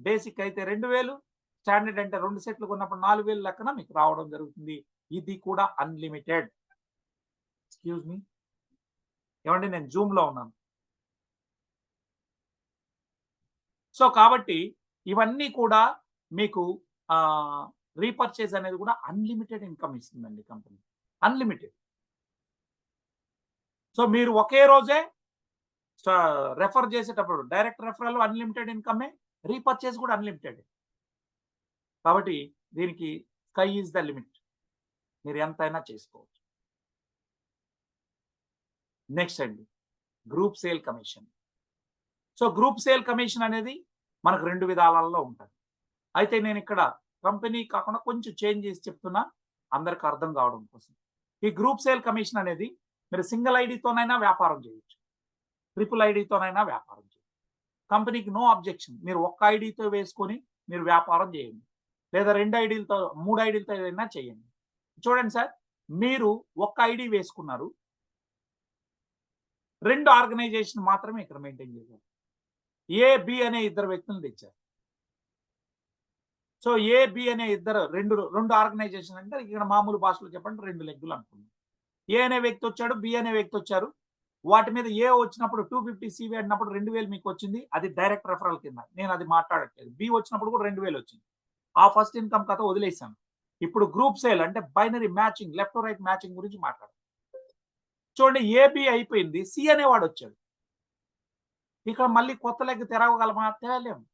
బేసిక్ అయితే 2,000, స్టాండర్డ్ అంటే 2 సెట్లు కొన్నప్పుడు 4,000 లెక్కన మీకు రావడం జరుగుతుంది. ఇది కూడా అన్లిమిటెడ్. ఎక్స్క్యూజ్ మీ, ఏమండి నేను జూమ్లో ఉన్నాను. సో కాబట్టి ఇవన్నీ కూడా మీకు రీపర్చేజ్ అనేది కూడా అన్లిమిటెడ్ ఇన్కమ్ ఇస్తుందండి కంపెనీ. అన్లిమిటెడ్. సో మీరు ఒకే రోజే రెఫర్ చేసేటప్పుడు డైరెక్ట్ రెఫరల్ అన్లిమిటెడ్ ఇన్కమే, రీపర్చేజ్ కూడా అన్లిమిటెడ్. కాబట్టి దీనికి స్కై ఈజ్ ద లిమిట్. మీరు ఎంతైనా చేసుకోవచ్చు. నెక్స్ట్ అండి, group sale commission. So group sale commission అనేది మనకు 2 విధాలలో ఉంటుంది. అయితే నేను ఇక్కడ కంపెనీ కాకుండా కొంచెం చేంజ్ చేసి చెప్తున్నా అందరికి అర్థం కావడం కోసం. ఈ గ్రూప్ సేల్ కమిషన్ అనేది మీరు సింగిల్ ఐడితోనైనా వ్యాపారం చేయొచ్చు, ట్రిపుల్ ఐడితోనైనా వ్యాపారం చేయొచ్చు. కంపెనీకి నో అబ్జెక్షన్. మీరు ఒక్క ఐడితో వేసుకొని మీరు వ్యాపారం చేయండి, లేదా 2 ఐడీలతో 3 ఐడీలతో ఏదైనా చేయండి. చూడండి సార్, మీరు ఒక్క ఐడి వేసుకున్నారు, 2 ఆర్గనైజేషన్ మాత్రమే ఇక్కడ మెయింటైన్ చేశారు. ఏ బి అనే 2 వ్యక్తులను తెచ్చారు. సో ఏ బి అనే రెండు ఆర్గనైజేషన్ అంటే ఇక్కడ మామూలు భాషలో చెప్పండి 2 లెగ్గులు అనుకున్నాం. ఏ అనే వ్యక్తి వచ్చాడు, బి అనే వ్యక్తి వచ్చారు. వాటి మీద ఏ వచ్చినప్పుడు 250 సివి అన్నప్పుడు 2,000 మీకు వచ్చింది. అది డైరెక్ట్ రెఫరల్ కింద, నేను అది మాట్లాడట్లేదు. బి వచ్చినప్పుడు కూడా 2,000 వచ్చింది. ఆ ఫస్ట్ ఇన్కమ్ కథ వదిలేసాను. ఇప్పుడు గ్రూప్ సేల్ అంటే binary matching, left right matching గురించి మాట్లాడు. చూడండి, ఏబి అయిపోయింది, సి అనేవాడు వచ్చాడు. ఇక్కడ మళ్ళీ కొత్త లెగ్ తెరవగలమా? తెరలేము.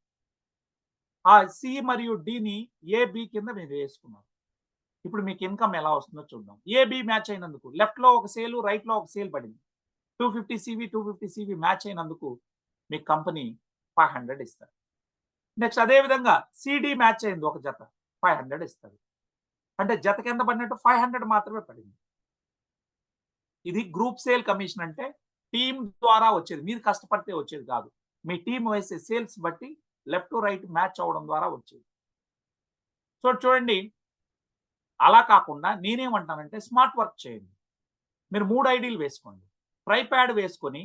ఆ సి మరియు డిని ఏబి కింద మీరు వేసుకున్నారు. ఇప్పుడు మీకు ఇన్కమ్ ఎలా వస్తుందో చూద్దాం. ఏబి మ్యాచ్ అయినందుకు లెఫ్ట్ లో ఒక సేల్, రైట్ లో ఒక సేల్ పడింది. 250 సివి మ్యాచ్ అయినందుకు మీకు కంపెనీ 500 ఇస్తారు. నెక్స్ట్ అదే విధంగా సిడి మ్యాచ్ అయింది, ఒక జత 500 ఇస్తారు. అంటే జత కింద పడినట్టు 500 మాత్రమే పడింది. ఇది గ్రూప్ సేల్ కమిషన్. అంటే టీం ద్వారా వచ్చేది, మీరు కష్టపడితే వచ్చేది కాదు. మీ టీం వేసే సేల్స్ బట్టి లెఫ్ట్ రైట్ మ్యాచ్ అవడం ద్వారా వచ్చేది. సో చూడండి, అలా కాకుండా నేనేమంటానంటే స్మార్ట్ వర్క్ చేయండి. మీరు 3 ఐడీలు వేసుకోండి, ట్రై ప్యాడ్ వేసుకొని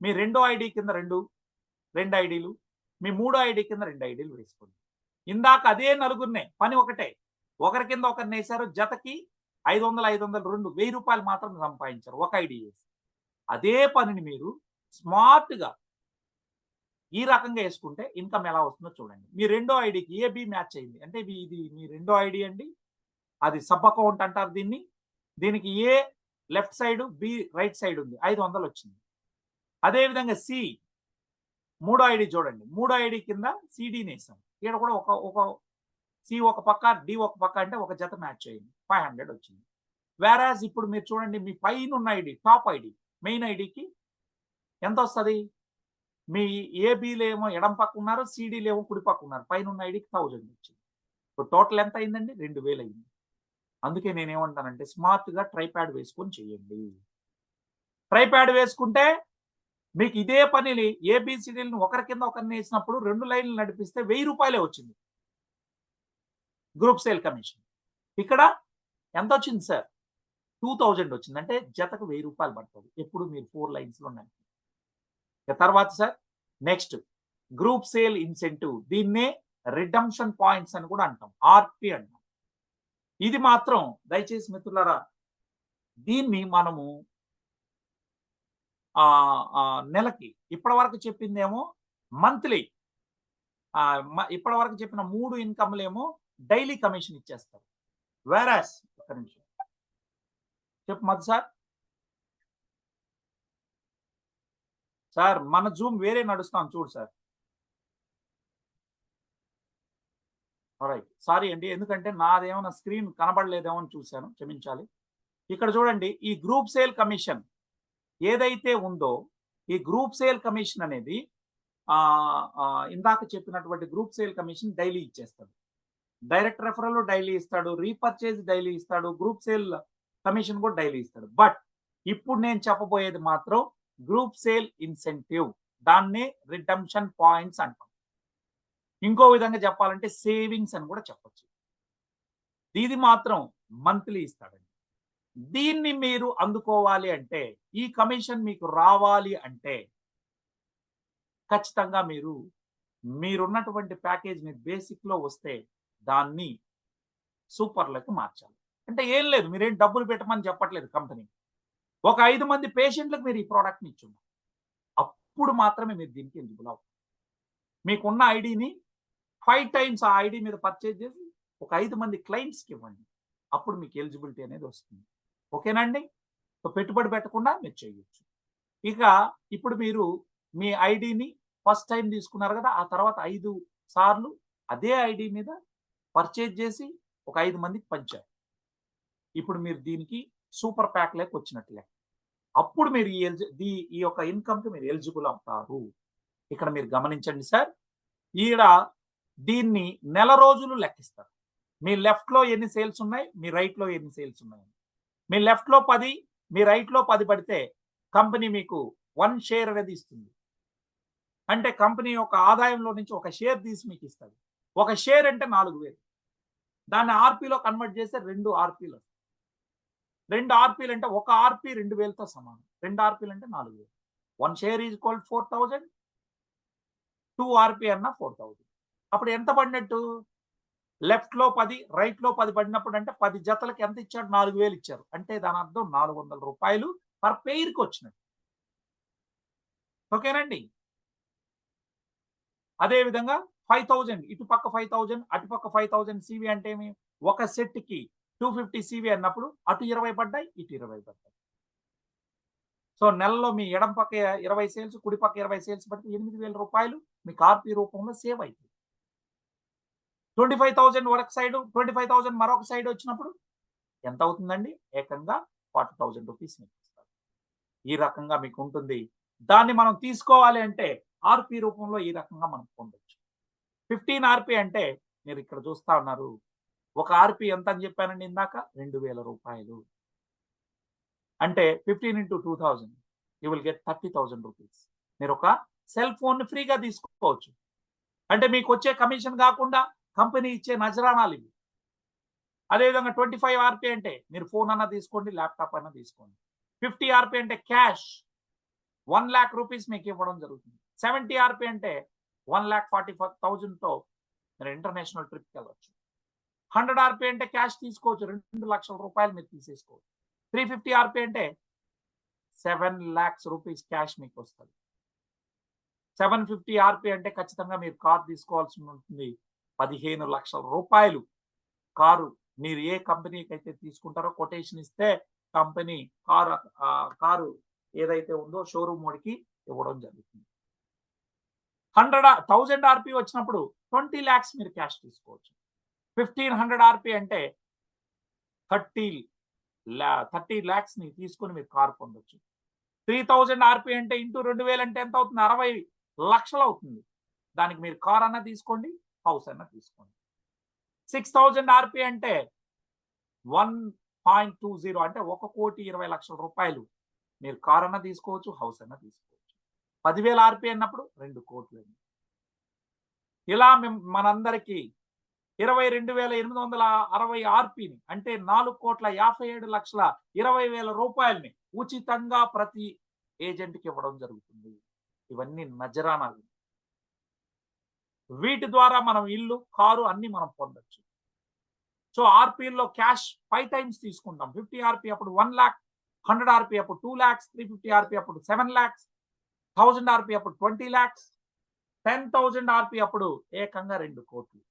మీ 2వ ఐడి కింద 2 ఐడీలు, మీ 3వ ఐడి కింద 2 ఐడీలు వేసుకోండి. ఇందాక అదే నలుగురినే పని ఒకటే, ఒకరి కింద ఒకరిని వేశారు, జతకి 500 500 రెండు 1000 రూపాయలు మాత్రం సంపాదించారు ఒక ఐడి వేసి. అదే పనిని మీరు స్మార్ట్గా ఈ రకంగా వేసుకుంటే ఇన్కమ్ ఎలా వస్తుందో చూడండి. మీ రెండో ఐడికి ఏబి మ్యాచ్ అయింది అంటే ఇది మీ రెండో ఐడి అండి, అది సబ్ అకౌంట్ అంటారు దీన్ని. దీనికి A left side, B right side ఉంది, 500 వచ్చింది. అదేవిధంగా సి మూడో ఐడి చూడండి, మూడో ఐడి కింద సిడిని వేసాం, ఇక్కడ కూడా ఒక సి ఒక పక్క, డి ఒక పక్క, అంటే ఒక జత మ్యాచ్ అయింది, 500 వచ్చింది. వేరాజ్ ఇప్పుడు మీరు చూడండి, మీ పైన ఉన్న ఐడి, టాప్ ఐడి, మెయిన్ ఐడికి ఎంత వస్తుంది? మీ ఏబీలేమో ఎడం పక్క ఉన్నారు, సిడీలేమో కుడి పక్క ఉన్నారు, పైన ఉన్న ఐడికి 1000 వచ్చింది. ఇప్పుడు టోటల్ ఎంత అయిందండి? 2000 అయింది. అందుకే నేనేమంటానంటే స్మార్ట్గా ట్రైప్యాడ్ వేసుకొని చేయండి. ట్రైప్యాడ్ వేసుకుంటే మీకు ఇదే పనిని ఏబిసిడీలను ఒకరి కింద ఒకరిని వేసినప్పుడు 2 లైన్లు నడిపిస్తే 1000 రూపాయలే వచ్చింది గ్రూప్ సేల్ కమిషన్. ఇక్కడ ఎంత వచ్చింది సార్? 2000 వచ్చింది. అంటే జతకు 1000 రూపాయలు పడుతుంది ఎప్పుడు మీరు 4 లైన్స్ లో ఉన్నాయి. తర్వాత sir next group sale incentive, దీన్నే రిడమ్షన్ పాయింట్స్ అని కూడా అంటాం, ఆర్పి అంటాం. ఇది మాత్రం దయచేసి మిత్రులారా, దీన్ని మనము నెలకి ఇప్పటి వరకు చెప్పిందేమో మంత్లీ, ఇప్పటి వరకు చెప్పిన 3 ఇన్కమ్లేమో డైలీ కమిషన్ ఇచ్చేస్తారు. వేరాస్ ఒక నిమిషం చెప్పు మధు సార్. సార్ మన జూమ్ వేరే నడుస్తాం చూడు సార్. రైట్, సారీ అండి, ఎందుకంటే నాదేమన్నా స్క్రీన్ కనబడలేదేమో అని చూశాను, క్షమించాలి. ఇక్కడ చూడండి, ఈ గ్రూప్ సేల్ కమిషన్ ఏదైతే ఉందో, ఈ గ్రూప్ సేల్ కమిషన్ అనేది ఇందాక చెప్పినటువంటి గ్రూప్ సేల్ కమిషన్ డైలీ ఇచ్చేస్తాడు. డైరెక్ట్ రెఫరల్ డైలీ ఇస్తాడు, రీపర్చేజ్ డైలీ ఇస్తాడు, గ్రూప్ సేల్ కమిషన్ కూడా డైలీ ఇస్తాడు. బట్ ఇప్పుడు నేను చెప్పబోయేది మాత్రం గ్రూప్ సేల్ ఇన్సెంటివ్, దాన్నే రిడమ్షన్ పాయింట్స్ అంటాం. ఇంకో విధంగా చెప్పాలంటే సేవింగ్స్ అని కూడా చెప్పచ్చు. ఇది మాత్రం మంత్లీ ఇస్తాడండి. దీన్ని మీరు అందుకోవాలి అంటే, ఈ కమిషన్ మీకు రావాలి అంటే ఖచ్చితంగా మీరున్నటువంటి ప్యాకేజ్ మీరు బేసిక్ లో వస్తే దాన్ని సూపర్లకు మార్చాలి. అంటే ఏం లేదు, మీరేం డబ్బులు పెట్టమని చెప్పట్లేదు కంపెనీ. ఒక 5 మంది పేషెంట్లకు మీరు ఈ ప్రోడక్ట్ని ఇచ్చున్నారు, అప్పుడు మాత్రమే మీరు దీనికి ఎలిజిబుల్ అవుతారు. మీకున్న ఐడిని 5 టైమ్స్ ఆ ఐడి మీద పర్చేజ్ చేసి ఒక 5 మంది క్లయింట్స్కి ఇవ్వండి, అప్పుడు మీకు ఎలిజిబిలిటీ అనేది వస్తుంది. ఓకేనండి? సో పెట్టుబడి పెట్టకుండా మీరు చేయొచ్చు. ఇక ఇప్పుడు మీరు మీ ఐడిని ఫస్ట్ టైం తీసుకున్నారు కదా, ఆ తర్వాత 5 సార్లు అదే ఐడి మీద పర్చేజ్ చేసి ఒక 5 మందికి పంచారు. ఇప్పుడు మీరు దీనికి సూపర్ ప్యాక్ లేక వచ్చినట్లే, అప్పుడు మీరు ఈ యొక్క ఇన్కమ్కి మీరు ఎలిజిబుల్ అవుతారు. ఇక్కడ మీరు గమనించండి సార్, ఈడ దీన్ని నెల రోజులు లెక్కిస్తారు. మీ లెఫ్ట్ లో ఎన్ని సేల్స్ ఉన్నాయి, మీ రైట్ లో ఎన్ని సేల్స్ ఉన్నాయి. మీ లెఫ్ట్ లో 10, మీ రైట్ లో 10 పడితే కంపెనీ మీకు 1 షేర్ అనేది ఇస్తుంది. అంటే కంపెనీ యొక్క ఆదాయంలో నుంచి ఒక షేర్ తీసి మీకు ఇస్తుంది. ఒక షేర్ అంటే 4000. దాన్ని ఆర్పీలో కన్వర్ట్ చేస్తే 2 ఆర్పీలు. 2 ఆర్పీలు అంటే ఒక ఆర్పీ 2000తో సమానం. 2 ఆర్పీలు అంటే 4000. 1 షేర్ ఈజ్ ఈక్వల్ 4000, 2 ఆర్పీ అన్న 4000. అప్పుడు ఎంత పడినట్టు? లెఫ్ట్ లో 10, రైట్ లో 10 పడినప్పుడు అంటే 10 జతలకు ఎంత ఇచ్చాడు? 4000 ఇచ్చారు. అంటే దాని అర్థం 400 రూపాయలు పర్ పెయిర్కి వచ్చినట్టు. ఓకేనండి? అదే విధంగా 5000, ఇటు పక్క 5000, అటుపక్క 5000 సివి అంటే ఏమి? ఒక సెట్ కి 250 సివి అన్నప్పుడు అటు 20 పడ్డాయి, ఇటు 20 పడ్డాయి. సో నెలలో మీ ఎడం పక్క 20 సేల్స్, కుడి పక్క 20 సేల్స్ పడితే 8000 రూపాయలు మీకు ఆర్పీ రూపంలో సేవ్ అవుతుంది. 25,000 ఒక సైడ్, 25,000 మరొక సైడ్ వచ్చినప్పుడు ఎంత అవుతుందండి? ఏకంగా 40,000 రూపీస్ మీకు ఇస్తారు. ఈ రకంగా మీకు ఉంటుంది. దాన్ని మనం తీసుకోవాలి అంటే ఆర్పీ రూపంలో ఈ రకంగా మనం పొందొచ్చు. 15 ఆర్పీ అంటే మీరు ఇక్కడ చూస్తా ఉన్నారు, ఒక ఆర్పీ ఎంత అని చెప్పానండి ఇందాక? 2000 రూపాయలు. అంటే 15 into 2000 you will get 30,000 rupees. మీరు ఒక సెల్ ఫోన్ ఫ్రీగా తీసుకోవచ్చు. అంటే మీకు వచ్చే కమిషన్ కాకుండా కంపెనీ ఇచ్చే నజరానాలు ఇవి. అదేవిధంగా 25 ఆర్పీ అంటే మీరు ఫోన్ అన్నా తీసుకోండి, ల్యాప్టాప్ అన్నా తీసుకోండి. 50 ఆర్పీ అంటే క్యాష్ 1 lakh రూపీస్ మీకు ఇవ్వడం జరుగుతుంది. 70 ఆర్పీ అంటే 1,40,000తో మీరు ఇంటర్నేషనల్ ట్రిప్కి వెళ్ళొచ్చు. 100 ఆర్పీ అంటే క్యాష్ తీసుకోవచ్చు, 2 లక్షల రూపాయలు మీరు తీసేసుకోవచ్చు. 350 ఆర్పీ అంటే 7 lakhs రూపీస్ క్యాష్ మీకు వస్తుంది. 750 ఆర్పీ అంటే ఖచ్చితంగా మీరు కారు తీసుకోవాల్సి ఉంటుంది. 15 లక్షల రూపాయలు కారు మీరు ఏ కంపెనీకి అయితే తీసుకుంటారో కొటేషన్ ఇస్తే కంపెనీ కారు ఏదైతే ఉందో షోరూమ్ వాడికి ఇవ్వడం జరుగుతుంది. 1000 ఆర్పీ వచ్చినప్పుడు 20 lakhs మీరు క్యాష్ తీసుకోవచ్చు. 1500 ఆర్పీ అంటే 30 lakhs ని తీసుకొని మీరు కారు పొందొచ్చు. 3000 ఆర్పీ అంటే ఇంటూ 2000 అంటే ఎంత అవుతుంది? 60 లక్షలు అవుతుంది. దానికి మీరు కార్ అన్నా తీసుకోండి, హౌస్ అన్నా తీసుకోండి. 6000 ఆర్పీ అంటే 1.20 అంటే 1,20,00,000 రూపాయలు మీరు కార్ అన్నా తీసుకోవచ్చు, హౌస్ అన్నా తీసుకోవచ్చు. 10,000 ఆర్పీ అన్నప్పుడు 2 కోట్లు. ఇలా మనందరికీ 22,860 ఆర్పీని అంటే 4,57,20,000 రూపాయలని ఉచితంగా ప్రతి ఏజెంట్కి ఇవ్వడం జరుగుతుంది. ఇవన్నీ నజరానాలు. వీటి ద్వారా మనం ఇల్లు, కారు అన్ని మనం పొందొచ్చు. సో ఆర్పీల్లో క్యాష్ 5 times తీసుకుంటాం. 50 ఆర్పీ అప్పుడు 1 lakh, 100 ఆర్పీ అప్పుడు 2 lakhs, 350 ఆర్పీ అప్పుడు 7 lakhs, 1000 ఆర్పీ అప్పుడు 20 lakhs, 10,000 ఆర్పీ అప్పుడు ఏకంగా 2 కోట్లు.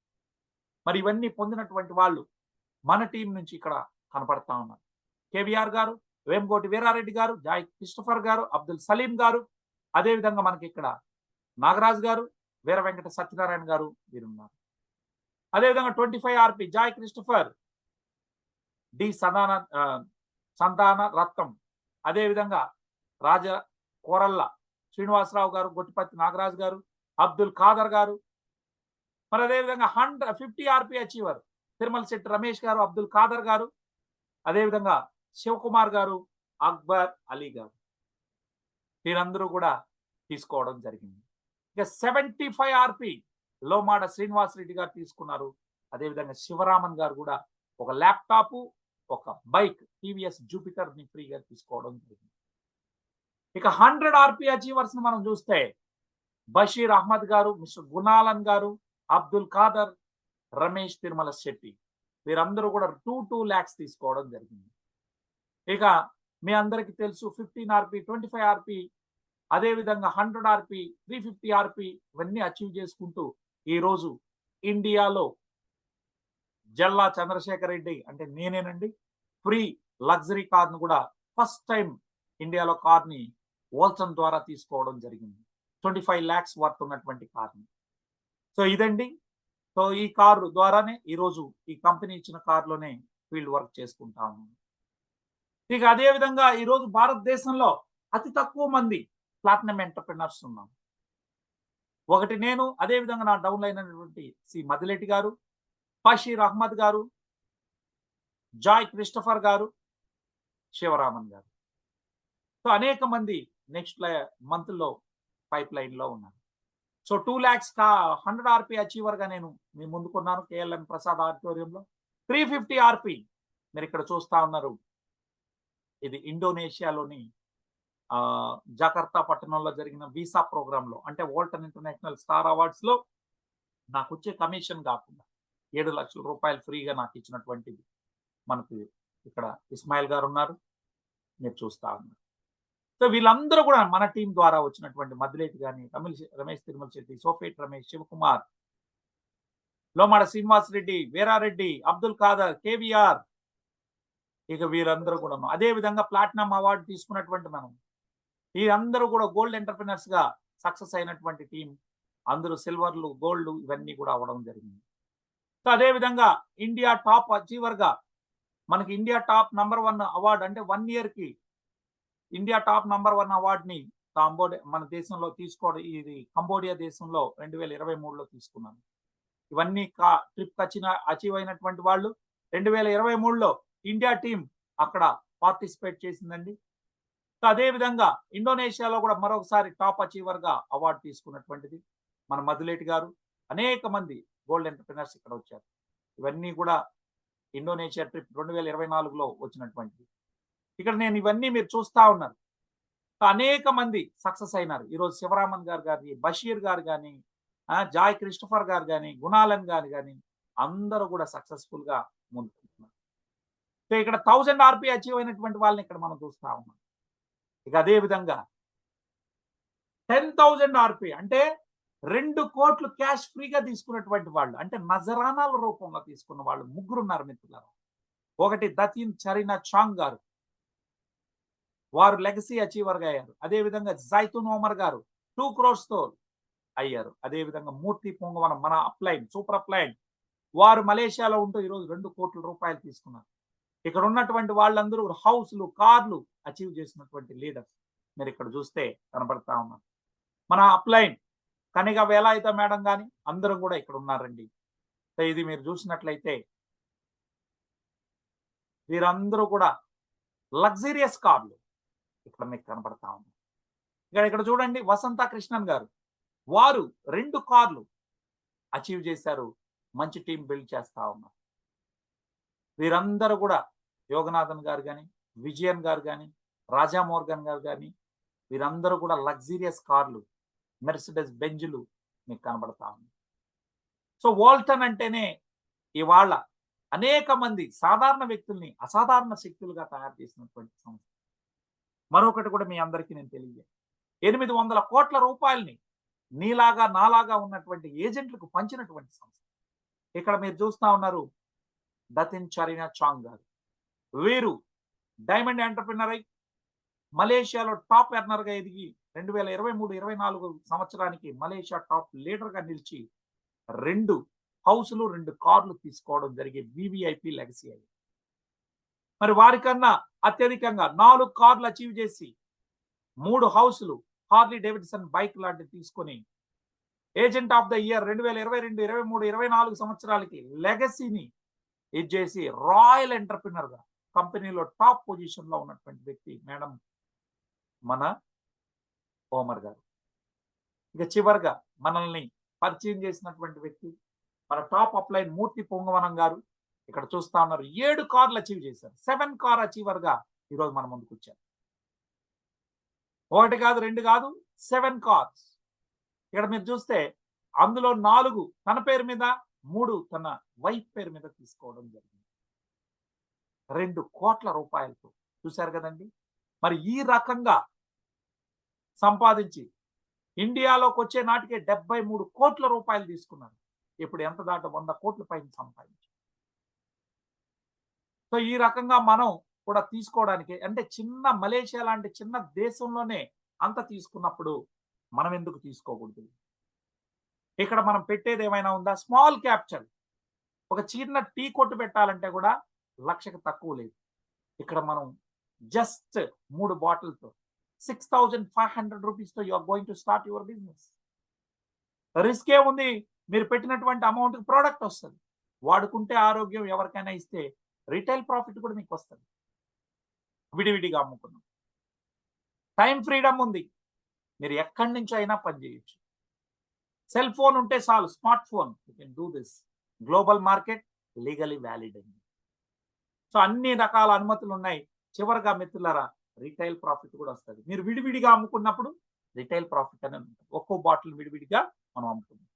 మరి ఇవన్నీ పొందినటువంటి వాళ్ళు మన టీం నుంచి ఇక్కడ కనపడతా ఉన్నారు. కేవీఆర్ గారు, వేమకోటి వీరారెడ్డి గారు, జాయ్ క్రిస్టఫర్ గారు, అబ్దుల్ సలీం గారు, అదేవిధంగా మనకి ఇక్కడ నాగరాజ్ గారు, వీర వెంకట సత్యనారాయణ గారు వీరున్నారు. అదేవిధంగా 25 ఆర్పీ జాయ్ క్రిస్టఫర్, డి సంతాన రత్నం, అదేవిధంగా రాజ కోరల్ల శ్రీనివాసరావు గారు, గొట్టిపత్తి నాగరాజ్ గారు, అబ్దుల్ ఖాదర్ గారు, మరి అదేవిధంగా 50 ఆర్పీ అచీవర్ తిరుమల శెట్టి రమేష్ గారు, అబ్దుల్ ఖాదర్ గారు, అదేవిధంగా శివకుమార్ గారు, అక్బర్ అలీ గారు, వీరందరూ కూడా తీసుకోవడం జరిగింది. ఇక 75 ఆర్పీ లోమాడ శ్రీనివాస్ రెడ్డి గారు తీసుకున్నారు. అదేవిధంగా శివరామన్ గారు కూడా ఒక ల్యాప్టాప్, ఒక బైక్ టీవీఎస్ జూపిటర్ ని ఫ్రీగా తీసుకోవడం జరిగింది. ఇక 100 ఆర్పీ అచీవర్స్ ని మనం చూస్తే బషీర్ అహ్మద్ గారు, మిస్టర్ గునాలన్ గారు, అబ్దుల్ ఖాదర్, రమేష్ తిరుమల శెట్టి, వీరందరూ కూడా 2 lakhs తీసుకోవడం జరిగింది. ఇక మీ అందరికీ తెలుసు 15 ఆర్పీ, 25 ఆర్పీ, అదేవిధంగా 100 ఆర్పీ, 350 ఆర్పీ ఇవన్నీ అచీవ్ చేసుకుంటూ ఈరోజు ఇండియాలో జల్లా చంద్రశేఖర్ రెడ్డి అంటే నేనేనండి ఫ్రీ లగ్జరీ కార్ను కూడా ఫస్ట్ టైం ఇండియాలో కార్ని వోల్సన్ ద్వారా తీసుకోవడం జరిగింది. 25 lakhs వర్త్ ఉన్నటువంటి కార్ని. సో ఇదండి. సో ఈ కారు ద్వారానే ఈరోజు ఈ కంపెనీ ఇచ్చిన కారులోనే ఫీల్డ్ వర్క్ చేసుకుంటా ఉన్నాను. ఇక అదేవిధంగా ఈరోజు భారతదేశంలో అతి తక్కువ మంది ప్లాటినం ఎంటర్ప్రినర్స్ ఉన్నాం. ఒకటి నేను, అదేవిధంగా నా డౌన్ లైన్ అయినటువంటి సి మదిలేటి గారు, బషీర్ అహ్మద్ గారు, జాయ్ క్రిస్టఫర్ గారు, శివరామన్ గారు. సో అనేక మంది నెక్స్ట్ మంత్లో పైప్ లైన్లో ఉన్నారు. సో 2 lakhs 100 ఆర్పీ అచీవర్గా నేను మీ ముందుకున్నాను కేఎల్ఎన్ ప్రసాద్ ఆడిటోరియంలో. 350 ఆర్పీ మీరు ఇక్కడ చూస్తా ఉన్నారు. ఇది ఇండోనేషియాలోని జకార్తా పట్టణంలో జరిగిన వీసా ప్రోగ్రాంలో అంటే వోల్టన్ ఇంటర్నేషనల్ స్టార్ అవార్డ్స్ లో నాకు వచ్చే కమిషన్ కాకుండా 7 లక్షల రూపాయలు ఫ్రీగా నాకు ఇచ్చినటువంటిది మనకి ఇక్కడ ఇస్మాయిల్ గారు ఉన్నారు, మీరు చూస్తా ఉన్నారు. సో వీళ్ళందరూ కూడా మన టీం ద్వారా వచ్చినటువంటి మద్దిలేటి కానీ, రమేష్ తిరుమల శెట్టి, సోపేట్ రమేష్, శివకుమార్, లోమాడ శ్రీనివాస్ రెడ్డి, వీరారెడ్డి, అబ్దుల్ ఖాదర్, కేవీఆర్, ఇక వీరందరూ కూడా అదే విధంగా ప్లాటినం అవార్డు తీసుకున్నటువంటి మనం వీరందరూ కూడా గోల్డ్ ఎంటర్ప్రినర్స్ గా సక్సెస్ అయినటువంటి టీం. అందరూ సిల్వర్లు, గోల్డ్ ఇవన్నీ కూడా అవ్వడం జరిగింది. సో అదే విధంగా ఇండియా టాప్ అచీవర్ గా మనకి ఇండియా టాప్ #1 అవార్డు అంటే 1 year కి ఇండియా టాప్ #1 అవార్డుని మన దేశంలో తీసుకోవడం, ఇది కంబోడియా దేశంలో 2023లో తీసుకున్నాను. ఇవన్నీ ట్రిప్ అచీవ్ అయినటువంటి వాళ్ళు 2023లో ఇండియా టీం అక్కడ పార్టిసిపేట్ చేసిందండి. సో అదే విధంగా ఇండోనేషియాలో కూడా మరొకసారి టాప్ అచీవర్ గా అవార్డు తీసుకున్నటువంటిది మన మదిలేటి గారు. అనేక మంది గోల్డ్ ఎంటర్ప్రినర్స్ ఇక్కడ వచ్చారు. ఇవన్నీ కూడా ఇండోనేషియా ట్రిప్ 2024లో వచ్చినటువంటిది. ఇక్కడ నేను ఇవన్నీ మీరు చూస్తా ఉన్నారు. అనేక మంది సక్సెస్ అయినారు. ఈరోజు శివరామన్ గారు కానీ, బషీర్ గారు కానీ, జాయ్ క్రిస్టఫర్ గారు కానీ, గుణాలన్ గారు కానీ అందరూ కూడా సక్సెస్ఫుల్ గా ముందుకున్నారు. సో ఇక్కడ 1000 ఆర్పీ అచీవ్ అయినటువంటి వాళ్ళని ఇక్కడ మనం చూస్తా ఉన్నాం. ఇక అదే విధంగా 10,000 ఆర్పీ అంటే 2 కోట్లు క్యాష్ ఫ్రీగా తీసుకున్నటువంటి వాళ్ళు, అంటే నజరానాల రూపంలో తీసుకున్న వాళ్ళు ముగ్గురు ఉన్నారు మిత్రులారా. ఒకటి దతిన్ చరినా చాంగ్ గారు, వారు లెగసీ అచీవర్ గా అయ్యారు. అదే విధంగా జైతున్ ఓమర్ గారు 2 crores తో అయ్యారు. అదే విధంగా మూర్తి పొంగవనం మన అప్లైన్ సూపర్ అప్లైన్, వారు మలేషియాలో ఉంటూ ఈరోజు 2 కోట్ల రూపాయలు తీసుకున్నారు. ఇక్కడ ఉన్నటువంటి వాళ్ళందరూ హౌస్లు, కార్లు అచీవ్ చేసినటువంటి లీడర్స్ మీరు ఇక్కడ చూస్తే కనబడతా ఉన్నారు. మన అప్లైన్ కనిగా వేలాయుధ మేడం కానీ అందరూ కూడా ఇక్కడ ఉన్నారండి. సో ఇది మీరు చూసినట్లయితే వీరందరూ కూడా లగ్జరియస్ కార్లు ఇక్కడ మీకు కనబడతా ఉంది. ఇక్కడ చూడండి వసంత కృష్ణన్ గారు, వారు 2 కార్లు అచీవ్ చేశారు. మంచి టీం బిల్డ్ చేస్తా ఉన్నారు. వీరందరూ కూడా యోగనాథన్ గారు కానీ, విజయన్ గారు కానీ, రాజా మోర్గన్ గారు కానీ వీరందరూ కూడా లగ్జరియస్ కార్లు, మెర్సిడెస్ బెంజులు మీకు కనబడతా ఉంది. సో వాల్టన్ అంటేనే ఇవాళ అనేక మంది సాధారణ వ్యక్తుల్ని అసాధారణ శక్తులుగా తయారు చేసినటువంటి సంస్థ. మరొకటి కూడా మీ అందరికీ నేను తెలియజేయాలి, 800 కోట్ల రూపాయలని నీలాగా నాలాగా ఉన్నటువంటి ఏజెంట్లకు పంచినటువంటి సంస్థ. ఇక్కడ మీరు చూస్తా ఉన్నారు దతిన్ చరినా చాంగ్ గారు, వీరు డైమండ్ ఎంటర్ప్రినర్ అయి మలేషియాలో టాప్ ఎర్నర్ గా ఎదిగి 2023-24 సంవత్సరానికి మలేషియా టాప్ లీడర్ గా నిలిచి 2 హౌస్లు 2 కార్లు తీసుకోవడం జరిగే వివిఐపి లెగసీ అయ్యి. మరి వారికన్నా అత్యధికంగా 4 కార్లు అచీవ్ చేసి 3 హౌస్లు హార్లీ డేవిడ్సన్ బైక్ లాంటివి తీసుకొని ఏజెంట్ ఆఫ్ ద ఇయర్ 2022, 23, 24 సంవత్సరాలకి లెగసీని ఇచ్చేసి రాయల్ ఎంటర్ప్రినర్ గా కంపెనీలో టాప్ పొజిషన్ లో ఉన్నటువంటి వ్యక్తి మేడం మన ఓమర్ గారు. ఇక చివరిగా మనల్ని పరిచయం చేసినటువంటి వ్యక్తి మన టాప్ అప్లైన్ మూర్తి పొంగవనం గారు. ఇక్కడ చూస్తా ఉన్నారు 7 కార్లు అచీవ్ చేశారు. 7 కార్ అచీవర్ గా ఈరోజు మన ముందుకు వచ్చారు. 1 కాదు 2 కాదు 7 కార్స్. ఇక్కడ మీరు చూస్తే అందులో 4 తన పేరు మీద, 3 తన వైఫ్ పేరు మీద తీసుకోవడం జరిగింది. 2 కోట్ల రూపాయలతో చూశారు కదండి. మరి ఈ రకంగా సంపాదించి ఇండియాలోకి వచ్చే నాటికే 73 కోట్ల రూపాయలు తీసుకున్నారు. ఇప్పుడు ఎంత దాట 100 కోట్ల పైన సంపాదించి. సో ఈ రకంగా మనం కూడా తీసుకోవడానికి, అంటే చిన్న మలేషియా లాంటి చిన్న దేశంలోనే అంత తీసుకున్నప్పుడు మనం ఎందుకు తీసుకోకూడదు? ఇక్కడ మనం పెట్టేది ఏమైనా ఉందా? స్మాల్ క్యాప్చర్, ఒక చిన్న టీ కొట్టు పెట్టాలంటే కూడా 1,00,000కి తక్కువ లేదు. ఇక్కడ మనం జస్ట్ 3 బాటిల్తో 6,500 రూపీస్తో you are going to start your business. Risk ఏముంది? మీరు పెట్టినటువంటి అమౌంట్ ప్రోడక్ట్ వస్తుంది, వాడుకుంటే ఆరోగ్యం, ఎవరికైనా ఇస్తే రిటైల్ ప్రాఫిట్ కూడా మీకు వస్తుంది. విడివిడిగా అమ్ముకున్నాం. టైం ఫ్రీడమ్ ఉంది, మీరు ఎక్కడి నుంచి అయినా పని చేయొచ్చు. సెల్ ఫోన్ ఉంటే చాలు, smart phone, you can do this. Global market, legally valid అండి. సో అన్ని రకాల అనుమతులు ఉన్నాయి. చివరిగా మిత్రులారా రిటైల్ ప్రాఫిట్ కూడా వస్తుంది. మీరు విడివిడిగా అమ్ముకున్నప్పుడు రిటైల్ ప్రాఫిట్ అనేది ఉంటుంది. ఒక్కో బాటిల్ విడివిడిగా మనం అమ్ముకున్నాం.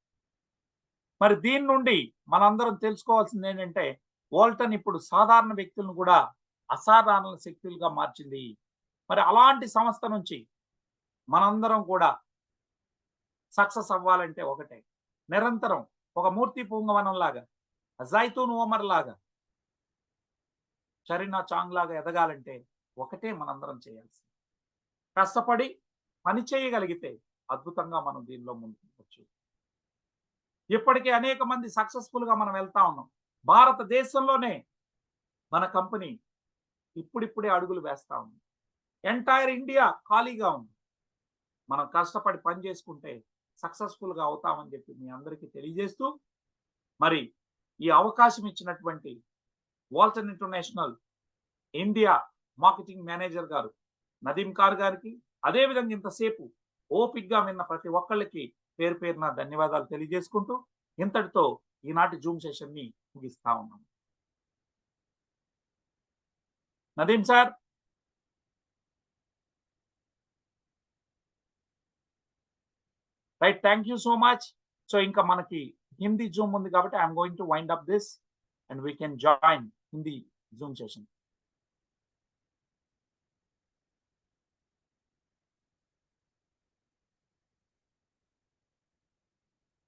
మరి దీని నుండి మనందరం తెలుసుకోవాల్సింది ఏంటంటే, వాల్టన్ ఇప్పుడు సాధారణ వ్యక్తులను కూడా అసాధారణ శక్తులుగా మార్చింది. మరి అలాంటి సంస్థ నుంచి మనందరం కూడా సక్సెస్ అవ్వాలంటే ఒకటే, నిరంతరం ఒక మూర్తి పొంగవనం లాగా, జైతూన్ ఓమర్ లాగా, చరినా చాంగ్ లాగా ఎదగాలంటే ఒకటే మనందరం చేయాల్సింది, కష్టపడి పని చేయగలిగితే అద్భుతంగా మనం దీనిలో ముందుకు. ఇప్పటికే అనేక మంది సక్సెస్ఫుల్ గా మనం వెళ్తా ఉన్నాం. భారతదేశంలోనే మన కంపెనీ ఇప్పుడిప్పుడే అడుగులు వేస్తా ఉంది. ఎంటైర్ ఇండియా ఖాళీగా ఉంది. మనం కష్టపడి పని చేసుకుంటే సక్సెస్ఫుల్ గా అవుతామని చెప్పి మీ అందరికీ తెలియజేస్తూ, మరి ఈ అవకాశం ఇచ్చినటువంటి Walton international India marketing manager గారు నదీం కార్ గారికి, అదేవిధంగా ఇంతసేపు ఓపిక్గా విన్న ప్రతి ఒక్కళ్ళకి పేరు పేరున ధన్యవాదాలు తెలియజేసుకుంటూ ఇంతటితో ఈనాటి జూమ్ సెషన్ ని ముగిస్తా ఉన్నాం. Nadeem sir. Right, thank you so much. So ఇంకా మనకి హిందీ జూమ్ ఉంది కాబట్టి I'm going to wind up this and we can join Hindi zoom session.